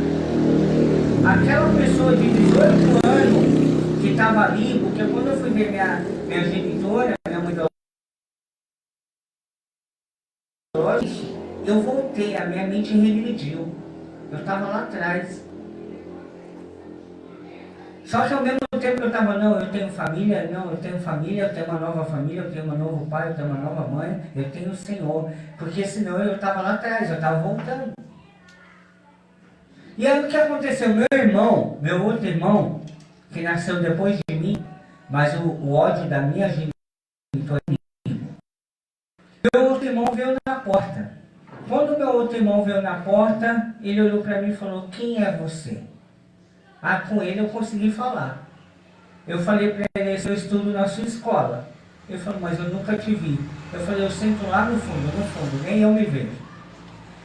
aquela pessoa de 18 anos que estava ali, porque quando eu fui ver minha genitora, minha mãe biológica, eu voltei, a minha mente regrediu. Eu estava lá atrás. Só que ao mesmo tempo que eu estava, não, eu tenho família, não, eu tenho família, eu tenho uma nova família, eu tenho um novo pai, eu tenho uma nova mãe, eu tenho o Senhor. Porque senão eu estava lá atrás, eu estava voltando. E aí o que aconteceu? Meu outro irmão, que nasceu depois de mim, mas o ódio da minha genitora é comigo. Meu outro irmão veio na porta. Quando meu outro irmão veio na porta, ele olhou para mim e falou: quem é você? Ah, com ele eu consegui falar. Eu falei para ele: eu estudo na sua escola. Ele falou: mas eu nunca te vi. Eu falei: eu sento lá no fundo, nem eu me vejo.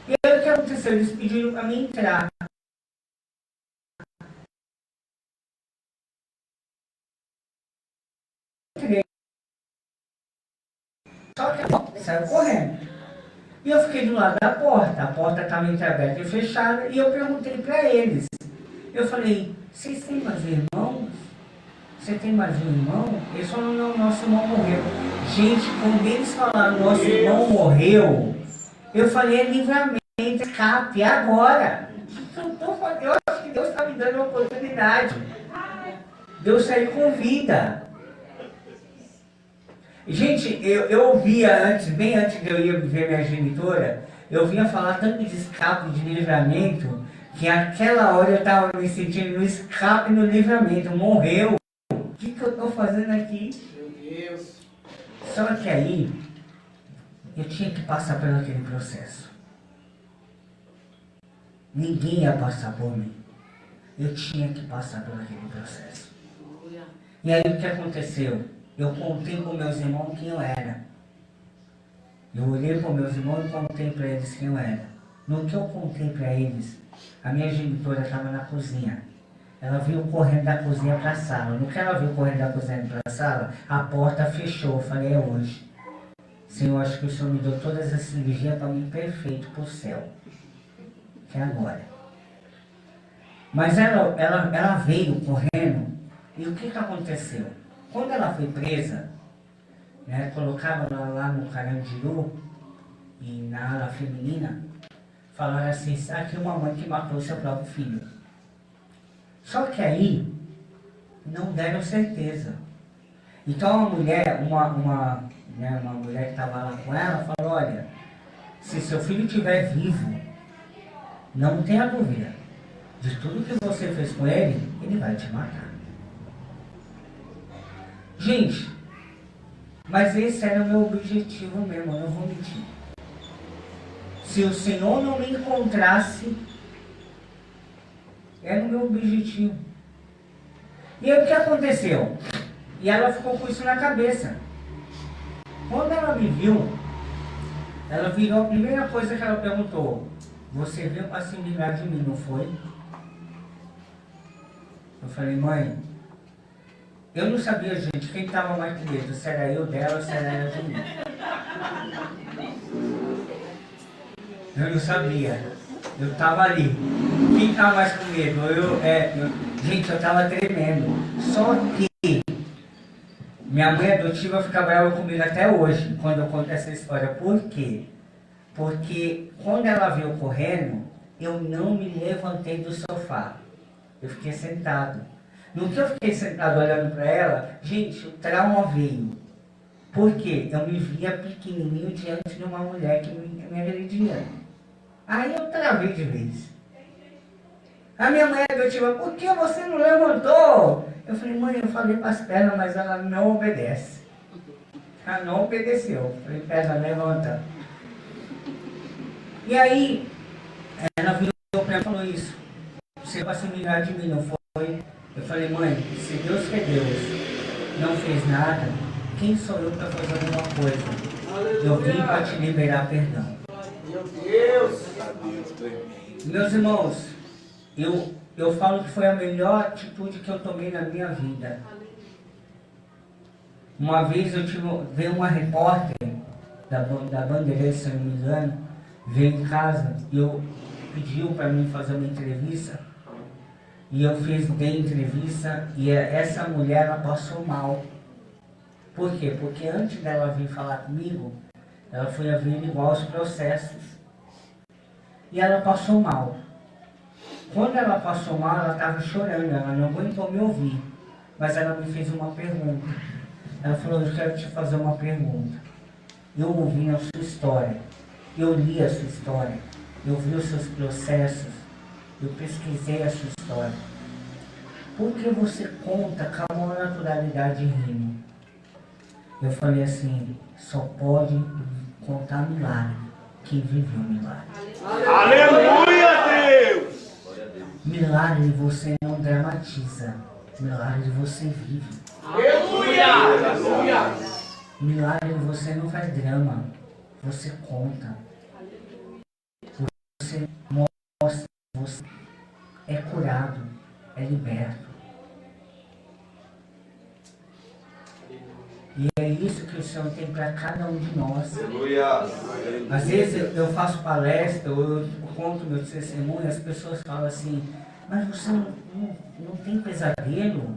E aí o que aconteceu? Eles pediram para mim entrar. Entrei. Só que ela saiu correndo. E eu fiquei do lado da porta. A porta estava entreaberta e fechada. E eu perguntei para eles. Eu falei, vocês têm mais irmãos? Você tem mais um irmão? Eles falaram, não, nosso irmão morreu. Gente, quando eles falaram, nosso irmão morreu, eu falei, é livramento, escape, agora. Eu acho que Deus está me dando uma oportunidade. Deus sair com vida. Gente, eu ouvia antes, bem antes de eu ir ver minha genitora, eu vinha falar tanto de escape, de livramento, que aquela hora eu estava me sentindo no escape, no livramento. Morreu. O que eu estou fazendo aqui? Meu Deus. Só que aí, eu tinha que passar por aquele processo. Ninguém ia passar por mim. Eu tinha que passar por aquele processo. E aí o que aconteceu? Eu contei para meus irmãos quem eu era. Eu olhei para meus irmãos e contei para eles quem eu era. No que eu contei para eles, a minha genitora estava na cozinha. Ela veio correndo da cozinha para a sala. No que ela veio correndo da cozinha para a sala, a porta fechou. Eu falei, é hoje. Senhor, acho que o Senhor me deu todas as cirurgias para mim perfeito para o céu. Que é agora. Mas ela veio correndo. E o que aconteceu? Quando ela foi presa, né, colocaram ela lá no Carandiru, e na ala feminina, falaram assim, aqui uma mãe que matou seu próprio filho. Só que aí, não deram certeza. Então a mulher, uma mulher que estava lá com ela, falou, olha, se seu filho estiver vivo, não tenha dúvida, de tudo que você fez com ele, ele vai te matar. Gente, mas esse era o meu objetivo mesmo, eu não vou mentir. Se o Senhor não me encontrasse, era o meu objetivo. E aí o que aconteceu? E ela ficou com isso na cabeça. Quando ela me viu, ela virou, a primeira coisa que ela perguntou, você veio para se livrar de mim, não foi? Eu falei, mãe, eu não sabia, gente, quem estava mais com medo, se era eu dela ou se era ela de mim. Eu não sabia. Eu estava ali. Quem estava mais com medo? Gente, eu estava tremendo. Só que minha mãe adotiva fica brava comigo até hoje, quando eu conto essa história. Por quê? Porque quando ela veio correndo, eu não me levantei do sofá. Eu fiquei sentado. No que eu fiquei sentado olhando para ela, gente, o trauma veio. Por quê? Eu me via pequenininho diante de uma mulher que me agredia. Aí eu travei de vez. A minha mãe adotiva, por que você não levantou? Eu falei, mãe, eu falei para as pernas, mas ela não obedece. Ela não obedeceu. Eu falei, perna, levanta. E aí, ela virou para mim e falou isso. Você vai se livrar de mim, não foi? Eu falei, mãe, se Deus que é Deus não fez nada, quem sou eu para fazer alguma coisa? Eu vim para te liberar perdão. Meu Deus! Meus irmãos, eu falo que foi a melhor atitude que eu tomei na minha vida. Uma vez veio uma repórter da Bandeirantes, se não me engano, veio em casa e pediu para mim fazer uma entrevista. E eu dei entrevista e essa mulher, ela passou mal. Por quê? Porque antes dela vir falar comigo, ela foi averiguar os processos. E ela passou mal. Quando ela passou mal, ela estava chorando, ela não aguentou me ouvir. Mas ela me fez uma pergunta. Ela falou, eu quero te fazer uma pergunta. Eu ouvi a sua história. Eu li a sua história. Eu vi os seus processos. Eu pesquisei a sua história. Por que você conta com a maior naturalidade rindo? Eu falei assim, só pode contar milagre quem viveu milagre. Aleluia, Deus! Milagre você não dramatiza. Milagre você vive. Aleluia! Aleluia! Milagre você não faz drama. Você conta. Você mostra. Você é curado. É liberto. E é isso que o Senhor tem para cada um de nós. Aleluia. Às vezes eu faço palestra, ou eu conto meu testemunho, as pessoas falam assim, mas você não tem pesadelo?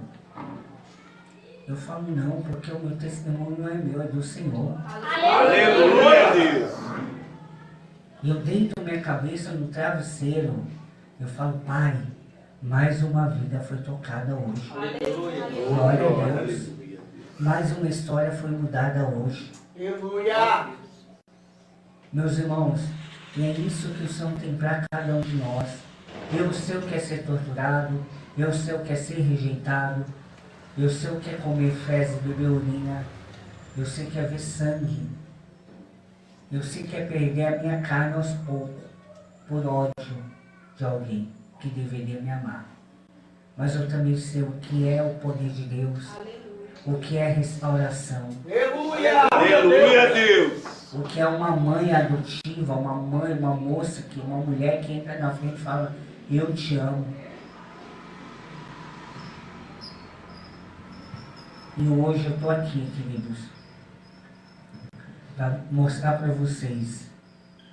Eu falo, não, porque o meu testemunho não é meu, é do Senhor. Aleluia, Deus. E eu deito minha cabeça no travesseiro. Eu falo, Pai, mais uma vida foi tocada hoje. Glória a Deus. Mais uma história foi mudada hoje. Aleluia. Meus irmãos, e é isso que o Senhor tem para cada um de nós. Eu sei o que é ser torturado, eu sei o que é ser rejeitado, eu sei o que é comer fezes e beber urina, eu sei que é ver sangue, eu sei que é perder a minha carne aos poucos, por ódio de alguém que deveria me amar. Mas eu também sei o que é o poder de Deus, o que é restauração. Aleluia. Aleluia, Deus. O que é uma mãe adotiva, uma mãe, uma moça, uma mulher que entra na frente e fala, eu te amo. E hoje eu estou aqui, queridos, para mostrar para vocês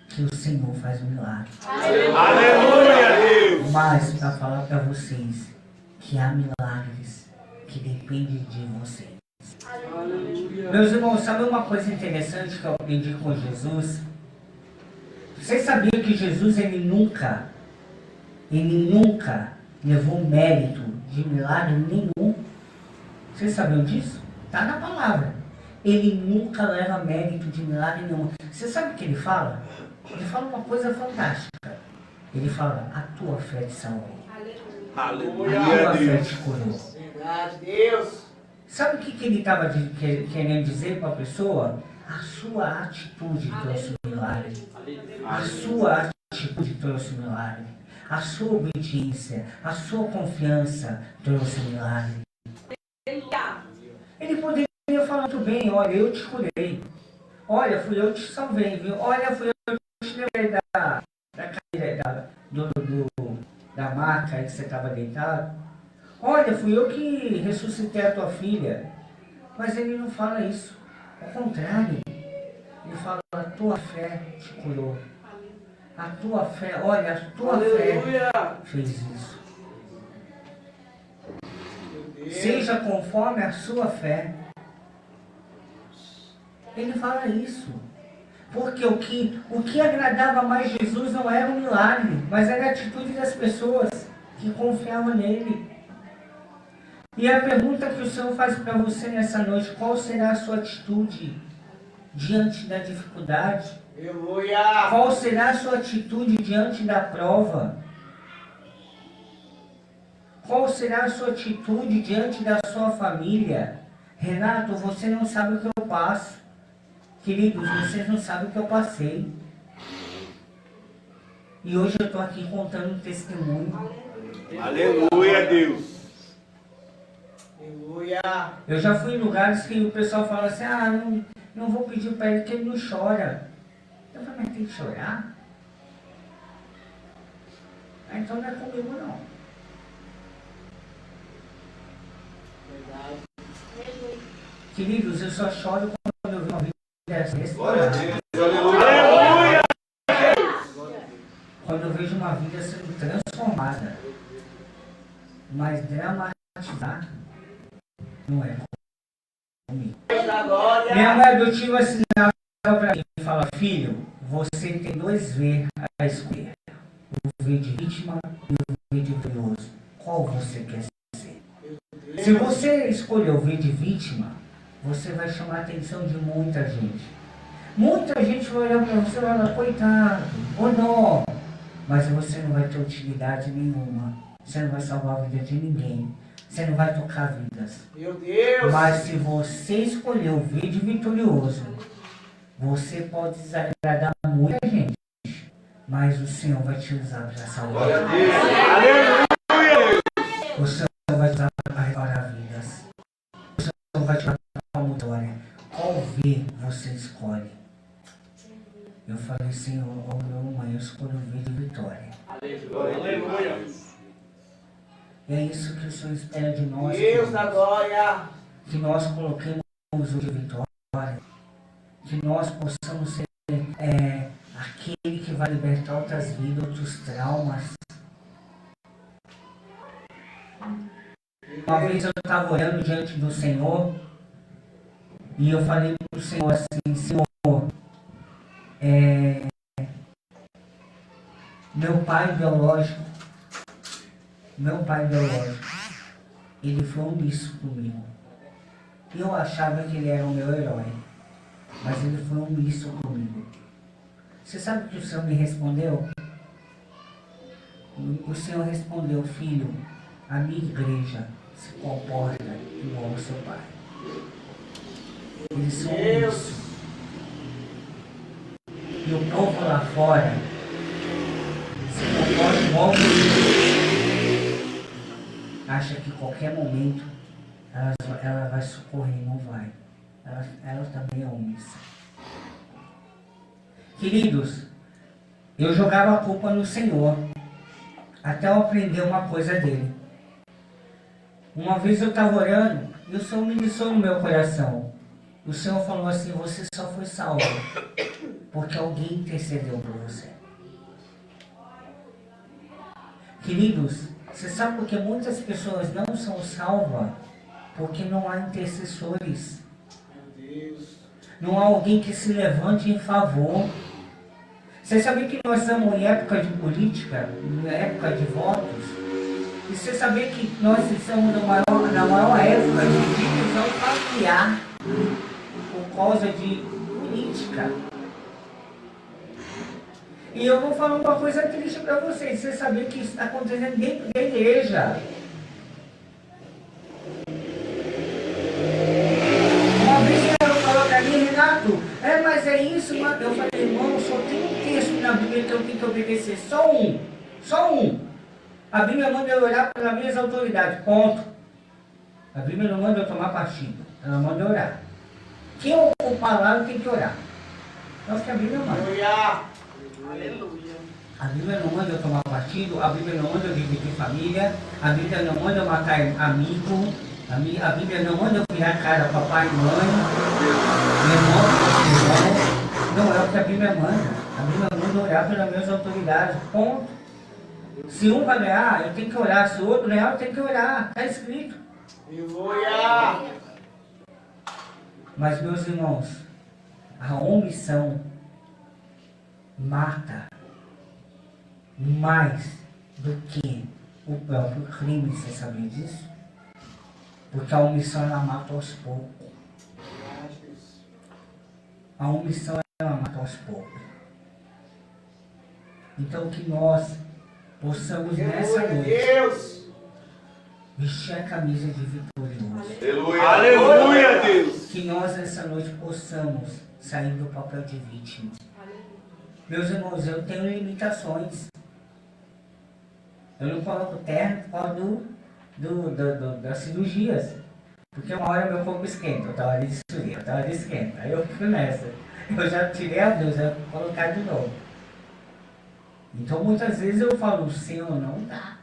que o Senhor faz um milagre. Aleluia, Deus. Mas para falar para vocês que há milagres que dependem de vocês. Meus irmãos, sabe uma coisa interessante que eu aprendi com Jesus? Vocês sabiam que Jesus ele nunca levou mérito de milagre nenhum? Vocês sabiam disso? Está na palavra. Ele nunca leva mérito de milagre nenhum. Você sabe o que ele fala? Ele fala uma coisa fantástica. Ele fala, a tua fé te salvou. Aleluia, A tua fé Deus. te curou. Verdade, Deus. Sabe o que ele estava querendo dizer para a pessoa? A sua atitude trouxe o milagre. A sua atitude trouxe o milagre. A sua obediência, a sua confiança trouxe o milagre. Ele poderia falar muito bem, olha, eu te curei. Olha, fui eu que te salvei, viu? Olha, fui eu que te levei da cadeira, da maca aí que você estava deitado. Olha, fui eu que ressuscitei a tua filha. Mas ele não fala isso. Ao contrário, ele fala, a tua fé te curou. A tua fé, olha, a tua Aleluia. fé fez isso. Seja conforme a sua fé. Ele fala isso. Porque o que agradava mais Jesus não era o milagre, mas era a atitude das pessoas que confiavam nele. E a pergunta que o Senhor faz para você nessa noite, qual será a sua atitude diante da dificuldade? Aleluia. Qual será a sua atitude diante da prova? Qual será a sua atitude diante da sua família? Renato, você não sabe o que eu passo. Queridos, vocês não sabem o que eu passei. E hoje eu estou aqui contando um testemunho. Aleluia, Deus. Aleluia. Eu já fui em lugares que o pessoal fala assim, não vou pedir para ele que ele não chora. Eu falei, mas tem que chorar? Então não é comigo não. Verdade. Queridos, eu só choro quando eu vejo uma vida dessa. Glória a Deus. Aleluia. Quando eu vejo uma vida sendo transformada. Mas dramatizar não é comigo. Minha mãe adotiva assinava para mim e fala, filho, você tem 2 V a escolher. O V de vítima e o V de vitorioso. Qual você quer ser? Se você escolher o V de vítima, você vai chamar a atenção de muita gente. Muita gente vai olhar para você e vai falar, coitado, ou não. Mas você não vai ter utilidade nenhuma. Você não vai salvar a vida de ninguém. Você não vai tocar vidas. Meu Deus. Mas se você escolher o V de vitorioso, você pode desagradar muita gente. Mas o Senhor vai te usar para salvar. Glória a Deus. Aleluia. O Senhor vai te usar para restaurar vidas. O Senhor vai te usar para uma vitória. Qual V você escolhe? Eu falei, Senhor, meu mãe, eu escolho o V de vitória. Aleluia. E é isso que o Senhor espera de nós. Deus da glória. Que nós coloquemos de vitória, que nós possamos ser aquele que vai libertar outras vidas, outros traumas. Uma vez eu estava orando diante do Senhor e eu falei para o Senhor assim: Senhor, meu pai biológico, ele foi omisso comigo. Eu achava que ele era o meu herói, mas ele foi omisso comigo. Você sabe o que o Senhor me respondeu? O Senhor respondeu: filho, a minha igreja se comporta igual ao seu pai. Eles são omissos. E o povo lá fora se comporta igual ao seu pai. Acha que em qualquer momento ela vai socorrer, não vai. Ela também é omissa. Queridos, eu jogava a culpa no Senhor, até eu aprender uma coisa dele. Uma vez eu estava orando, e o Senhor ministrou no meu coração. O Senhor falou assim: você só foi salvo porque alguém intercedeu por você. Queridos, você sabe por que muitas pessoas não são salvas? Porque não há intercessores. Não há alguém que se levante em favor. Você sabia que nós estamos em época de política, em época de votos? E você sabia que nós estamos na maior época de divisão familiar por causa de política? E eu vou falar uma coisa triste para vocês. Você sabia que isso está acontecendo dentro da igreja? Uma vez eu falou para mim: Renato, mas é isso, mano. Eu falei: irmão, só tem um texto na Bíblia que eu tenho que obedecer. Só um. A Bíblia manda eu orar pelas minhas autoridades. Ponto. A Bíblia não manda eu tomar partido. Ela manda eu orar. Quem eu ocupar lá, eu tenho que orar. Então, que a Bíblia manda. Aleluia. A Bíblia não manda eu tomar partido. A Bíblia não manda eu dividir família. A Bíblia não manda eu matar amigo. A Bíblia não manda eu virar cara papai e mãe. Não é o que a Bíblia manda. A Bíblia manda orar pelas minhas autoridades. Ponto. Se um vai ganhar, eu tenho que orar. Se o outro ganhar, eu tenho que orar. Está escrito. Aleluia. Mas, meus irmãos, a omissão mata mais do que o próprio crime. Você sabia disso? Porque a omissão, ela mata aos poucos. A omissão, ela mata aos poucos. Então, que nós possamos nessa noite vestir a camisa de vitorioso. Aleluia, Deus. Que nós nessa noite possamos sair do papel de vítima. Meus irmãos, eu tenho limitações. Eu não coloco terno por causa das cirurgias. Porque uma hora meu corpo esquenta, outra hora ele esfria, outra hora ele esquenta. Aí eu fico nessa. Eu já tirei a Deus, eu vou colocar de novo. Então muitas vezes eu falo: Senhor, não dá.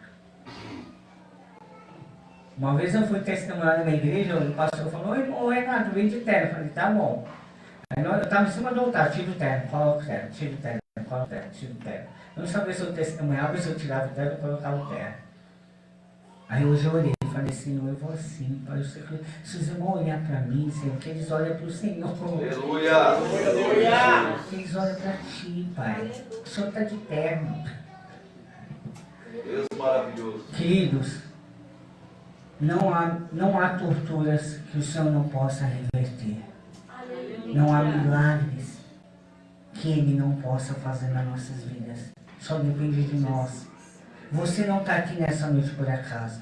Uma vez eu fui testemunhar na igreja, o pastor falou: ô Renato, vem de terno. Eu falei: tá bom. Aí eu estava em cima do altar: tira o terno, coloca o terno, tira o terno, coloca o terno, tira o terno. Eu não sabia se eu testemunhava, se eu tirava o terno e colocava o terno. Aí hoje eu orei e falei: Senhor, eu vou assim, Pai. Se os irmãos olharem para mim, Senhor, que eles olhem para o Senhor. Aleluia. Aleluia. Que eles olhem para Ti, Pai. O Senhor está de terno. Deus maravilhoso. Queridos, não há torturas que o Senhor não possa reverter. Não há milagres que Ele não possa fazer nas nossas vidas. Só depende de nós. Você não está aqui nessa noite por acaso.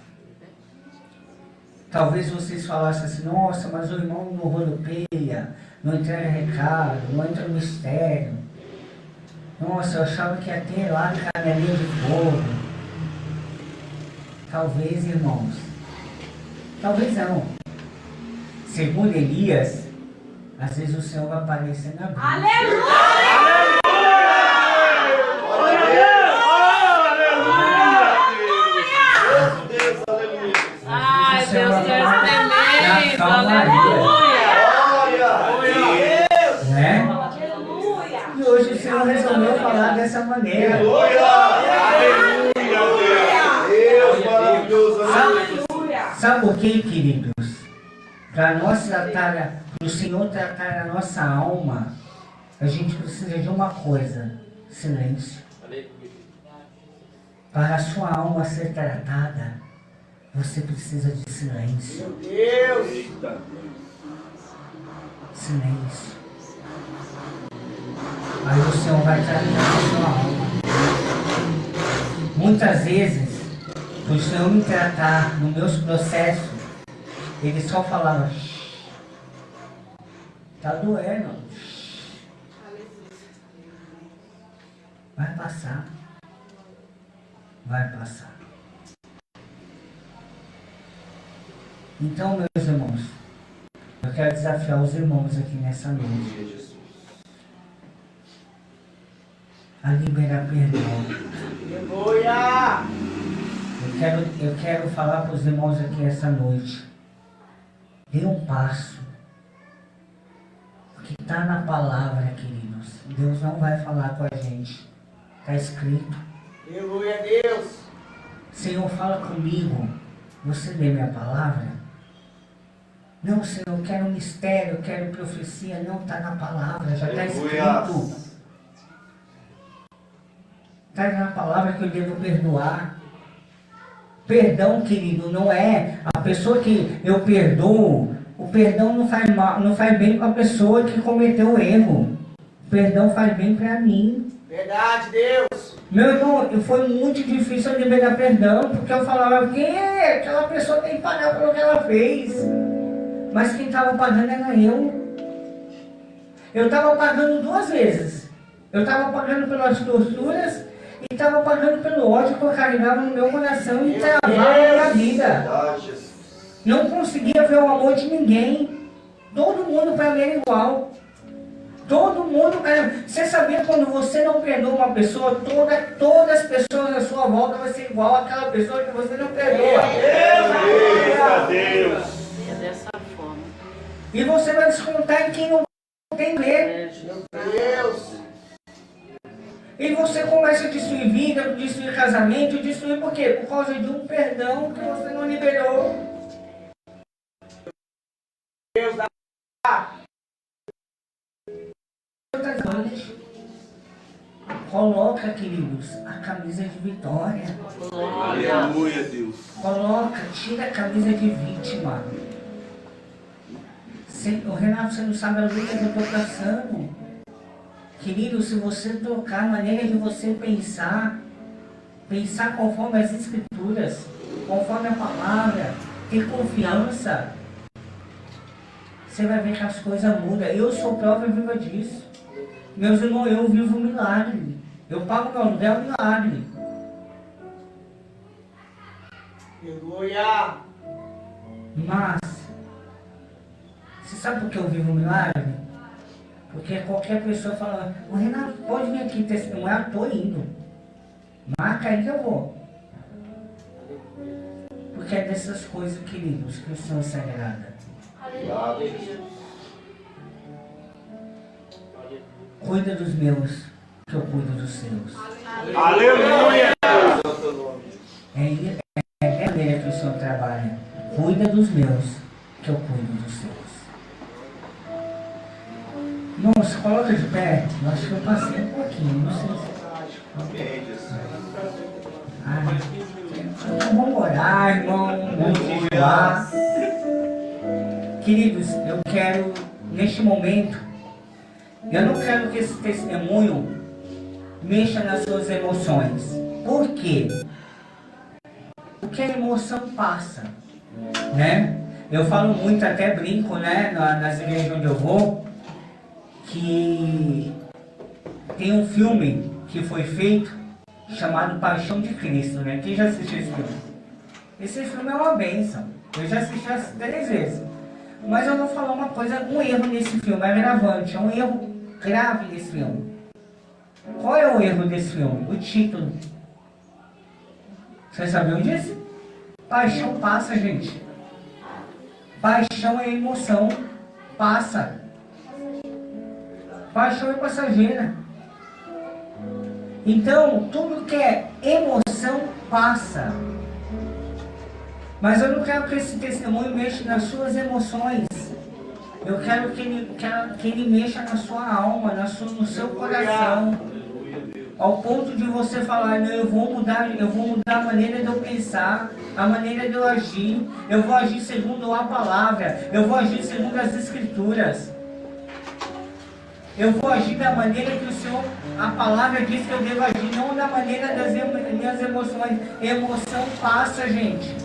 Talvez vocês falassem assim: nossa, mas o irmão não rodopeia, não entrega recado, não entra no mistério. Nossa, eu achava que ia ter lá canelinha de fogo. Talvez, irmãos. Talvez não. Segundo Elias, às vezes o Senhor vai aparecer na Bíblia. Aleluia! Ai, Deus, Deus tremendo! Aleluia! Né? Aleluia. E hoje o Senhor resolveu falar dessa maneira. Aleluia! Deus maravilhoso! Sabe por quê, queridos? Para o Senhor tratar a nossa alma, a gente precisa de uma coisa: silêncio. Para a sua alma ser tratada, você precisa de silêncio. Meu Deus! Silêncio. Aí o Senhor vai tratar a sua alma. Muitas vezes, o Senhor me tratar nos meus processos, Ele só falava: tá doendo. Vai passar. Vai passar. Então, meus irmãos, eu quero desafiar os irmãos aqui nessa noite a liberar perdão. Aleluia! Eu quero falar para os irmãos aqui essa noite. Dê um passo. O que está na palavra, queridos. Deus não vai falar com a gente. Está escrito. Aleluia, Deus! Senhor, fala comigo. Você lê minha palavra? Não, Senhor, eu quero mistério, eu quero profecia. Não, está na palavra, já está escrito. Está na palavra que eu devo perdoar. Perdão, querido, não é a pessoa que eu perdoo. O perdão não faz mal, não faz bem para a pessoa que cometeu o erro. O perdão faz bem para mim. Verdade, Deus! Meu irmão, foi muito difícil eu liberar perdão, porque eu falava que aquela pessoa tem que pagar pelo que ela fez. Mas quem estava pagando era eu. Eu estava pagando 2 vezes. Eu estava pagando pelas torturas e estava pagando pelo ódio que eu carregava no meu coração e travava a minha vida. Não conseguia ver o amor de ninguém. Todo mundo para mim era igual. Todo mundo, cara. Você sabia quando você não perdoa uma pessoa, todas as pessoas à sua volta vão ser igual àquela pessoa que você não perdoa. Deus! É dessa forma. E você vai descontar em quem não tem medo. Deus! E você começa a destruir vida, destruir casamento, destruir por quê? Por causa de um perdão que você não liberou. Deus dá! Coloca, queridos, a camisa de vitória. Aleluia, Deus! Coloca, tira a camisa de vítima. O Renato, você não sabe a luta que eu estou passando. Querido, se você trocar a maneira de você pensar conforme as escrituras, conforme a palavra, ter confiança, você vai ver que as coisas mudam. Eu sou prova viva disso. Meus irmãos, eu vivo um milagre. Eu pago meu aluguel, um milagre. Aleluia! Mas, você sabe por que eu vivo um milagre? Porque qualquer pessoa fala: o Renato, pode vir aqui testemunhar? Estou indo. Marca aí que eu vou. Porque é dessas coisas, queridos, que o Senhor se agrada. Aleluia. Cuida dos meus, que eu cuido dos seus. Aleluia! É a maneira que o Senhor trabalha. Cuida dos meus, que eu cuido dos seus. Irmãos, coloca de pé. Eu acho que eu passei um pouquinho, não sei se... Então vamos orar, irmão. Vamos jejuar. Queridos, eu quero, neste momento, eu não quero que esse testemunho mexa nas suas emoções. Por quê? Porque a emoção passa, né? Eu falo muito, até brinco, né, nas igrejas onde eu vou, que tem um filme que foi feito chamado Paixão de Cristo, né? Quem já assistiu esse filme? Esse filme é uma bênção. Eu já assisti as 3 vezes. Mas eu vou falar uma coisa, um erro nesse filme, é gravante, é um erro grave nesse filme. Qual é o erro desse filme? O título. Vocês sabiam disso? Paixão passa, gente. Paixão é emoção. Passa. Paixão é passageira. Então, tudo que é emoção passa. Mas eu não quero que esse testemunho mexa nas suas emoções. Eu quero que ele mexa na sua alma, no seu coração. Ao ponto de você falar, não, eu vou mudar a maneira de eu pensar, a maneira de eu agir. Eu vou agir segundo a palavra, eu vou agir segundo as escrituras. Eu vou agir da maneira que o Senhor, a palavra diz que eu devo agir, não da maneira das minhas emoções. Emoção passa, gente.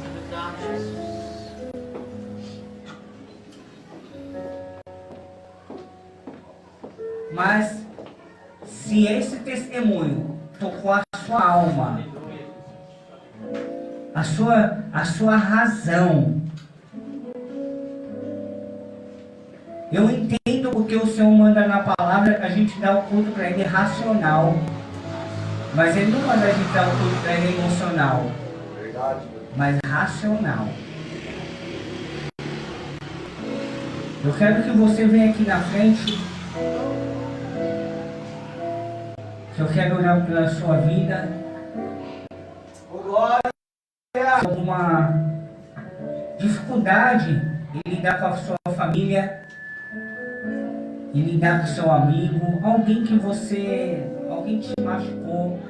Mas, se esse testemunho tocou a sua alma, a sua razão, eu entendo porque o Senhor manda na palavra que a gente dá o culto para Ele racional. Mas Ele não manda a gente dar o culto para Ele emocional. Mas racional. Eu quero que você venha aqui na frente. Que eu quero orar pela sua vida. Alguma dificuldade em lidar com a sua família, em lidar com o seu amigo, alguém te machucou,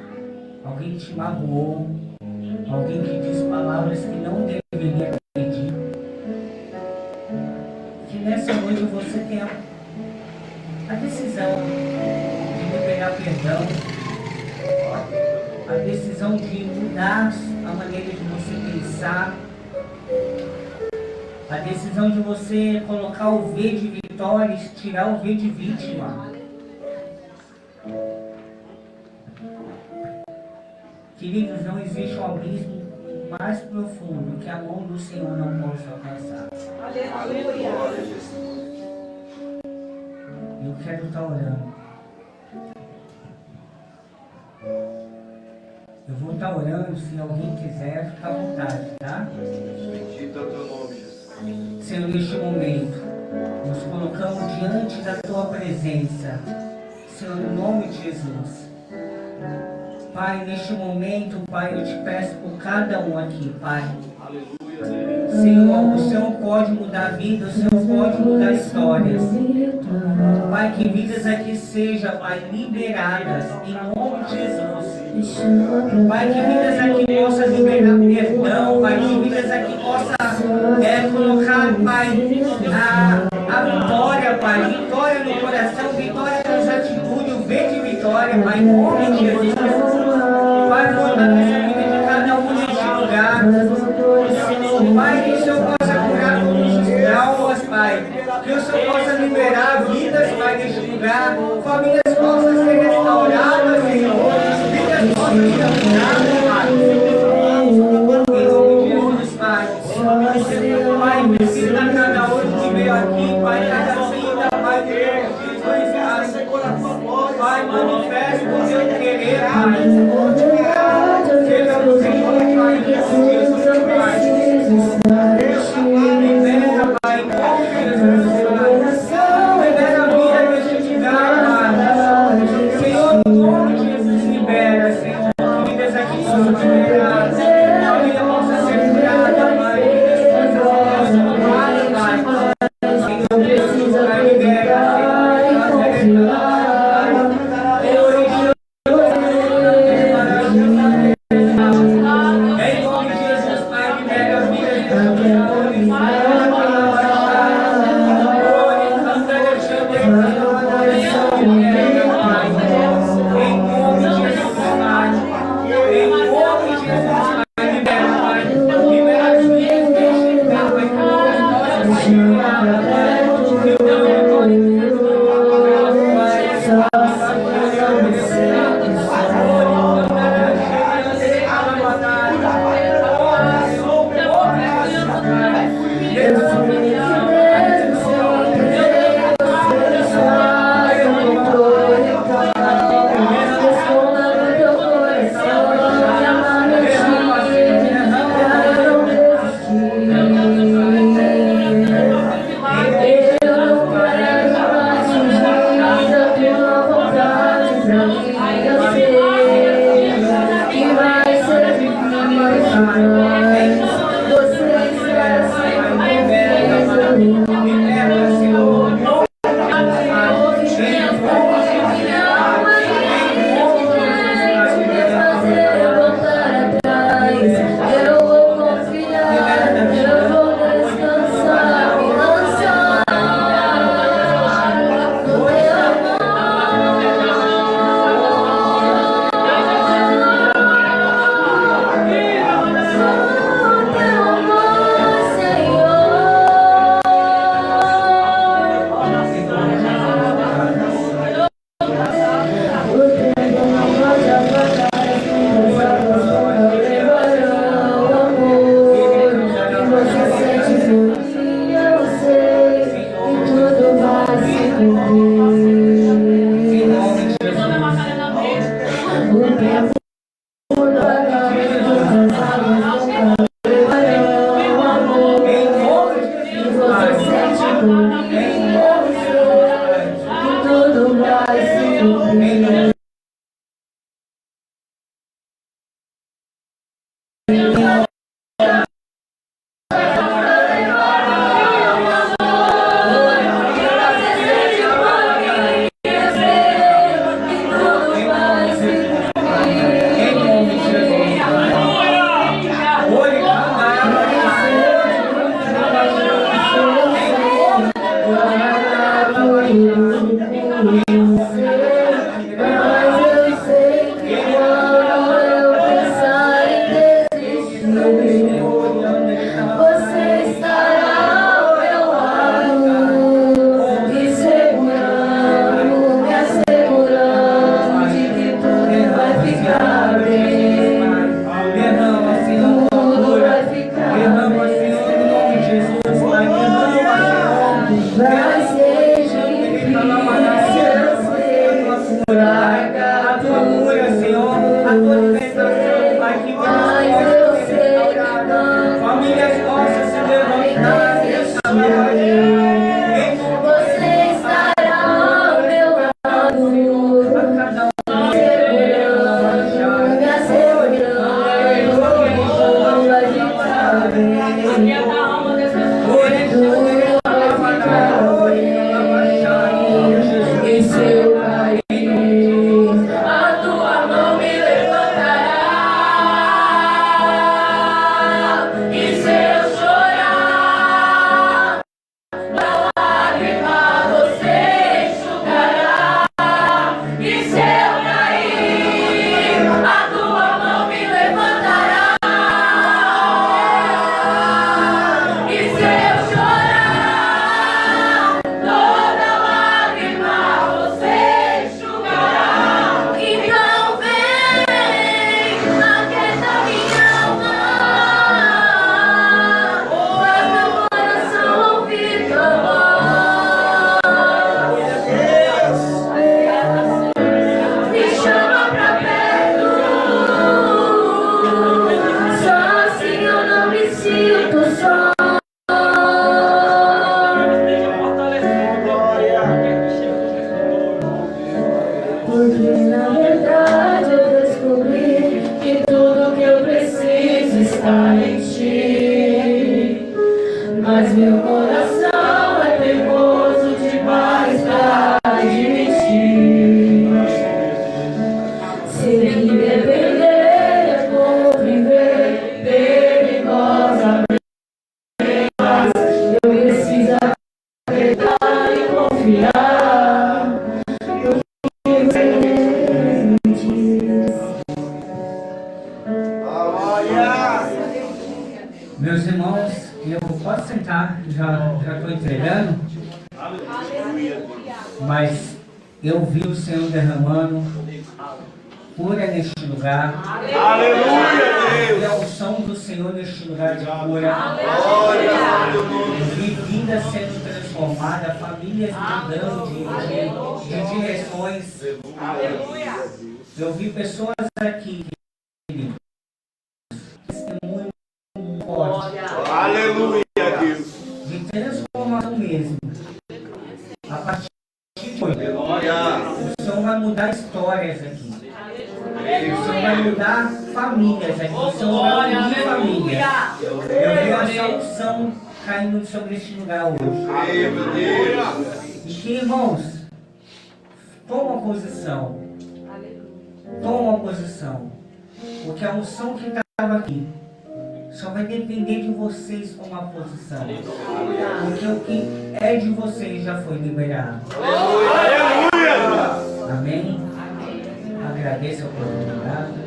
alguém te magoou, alguém que diz palavras que não deveria pedir. Que nessa noite você tenha a decisão de liberar perdão, a decisão de mudar a maneira de você pensar, a decisão de você colocar o V de vitória e tirar o V de vítima. Queridos, não existe um abismo mais profundo que a mão do Senhor não possa alcançar. Aleluia. Eu quero estar orando. Eu vou estar orando, se alguém quiser, fica à vontade, tá? Bendito é o teu nome, Jesus. Senhor, neste momento, nos colocamos diante da Tua presença. Senhor, no nome de Jesus. Pai, neste momento, Pai, eu te peço por cada um aqui, Pai. Senhor, o Senhor pode mudar a vida, o Senhor pode mudar histórias. Pai, que vidas aqui sejam, Pai, liberadas, em nome de Jesus. Pai, que vidas aqui possam liberar perdão, Pai, que vidas aqui possam colocar, Pai, a vitória, Pai, vitória no coração, vitória nas atitudes, o V de vitória, Pai, em nome de Jesus. Pai, manda nessa vida de cada um neste lugar. Pai, que o Senhor possa curar todos os traumas, Pai. Que o Senhor possa liberar vidas, Pai, neste lugar. Famílias possam ser restauradas, Senhor. Vidas possam ser curadas, Pai. Em nome de Jesus, Pai. Pai, visita cada um que veio aqui, Pai, cada vida, Pai, de Jesus, Pai. Pai, manifesta o teu querer, Pai. Seja o Senhor, Pai, em Jesus, Pai. Libera, Pai, em nome de Jesus, Pai. Libera a vida deste lugar, Pai. Senhor, em nome de Jesus, libera, Senhor. Que vidas aqui possam liberar. A vida possa ser curada, Pai. Vidas possam ser transformadas, Pai. Em nome de Jesus, Pai, libera, Senhor. Em nome de Jesus, Pai, libera a vida de tudo vai se cumprir. Meus irmãos, eu posso sentar, já estou entregando, mas eu vi o Senhor derramando cura neste lugar. Aleluia! E a unção do Senhor neste lugar de cura. Eu vi vidas sendo transformadas, famílias mudando de direções. Eu vi pessoas aqui, testemunho forte. Aleluia, Deus. De transformação mesmo. A partir de hoje, o Senhor vai mudar histórias aqui. O Senhor vai mudar famílias aqui. O Senhor vai unir famílias. Eu vi a unção caindo sobre este lugar hoje. E que, irmãos, toma posição. Toma posição. Porque a unção que estava aqui só vai depender de vocês tomar posição. Porque o que é de vocês já foi liberado. Amém? Agradeço a oportunidade.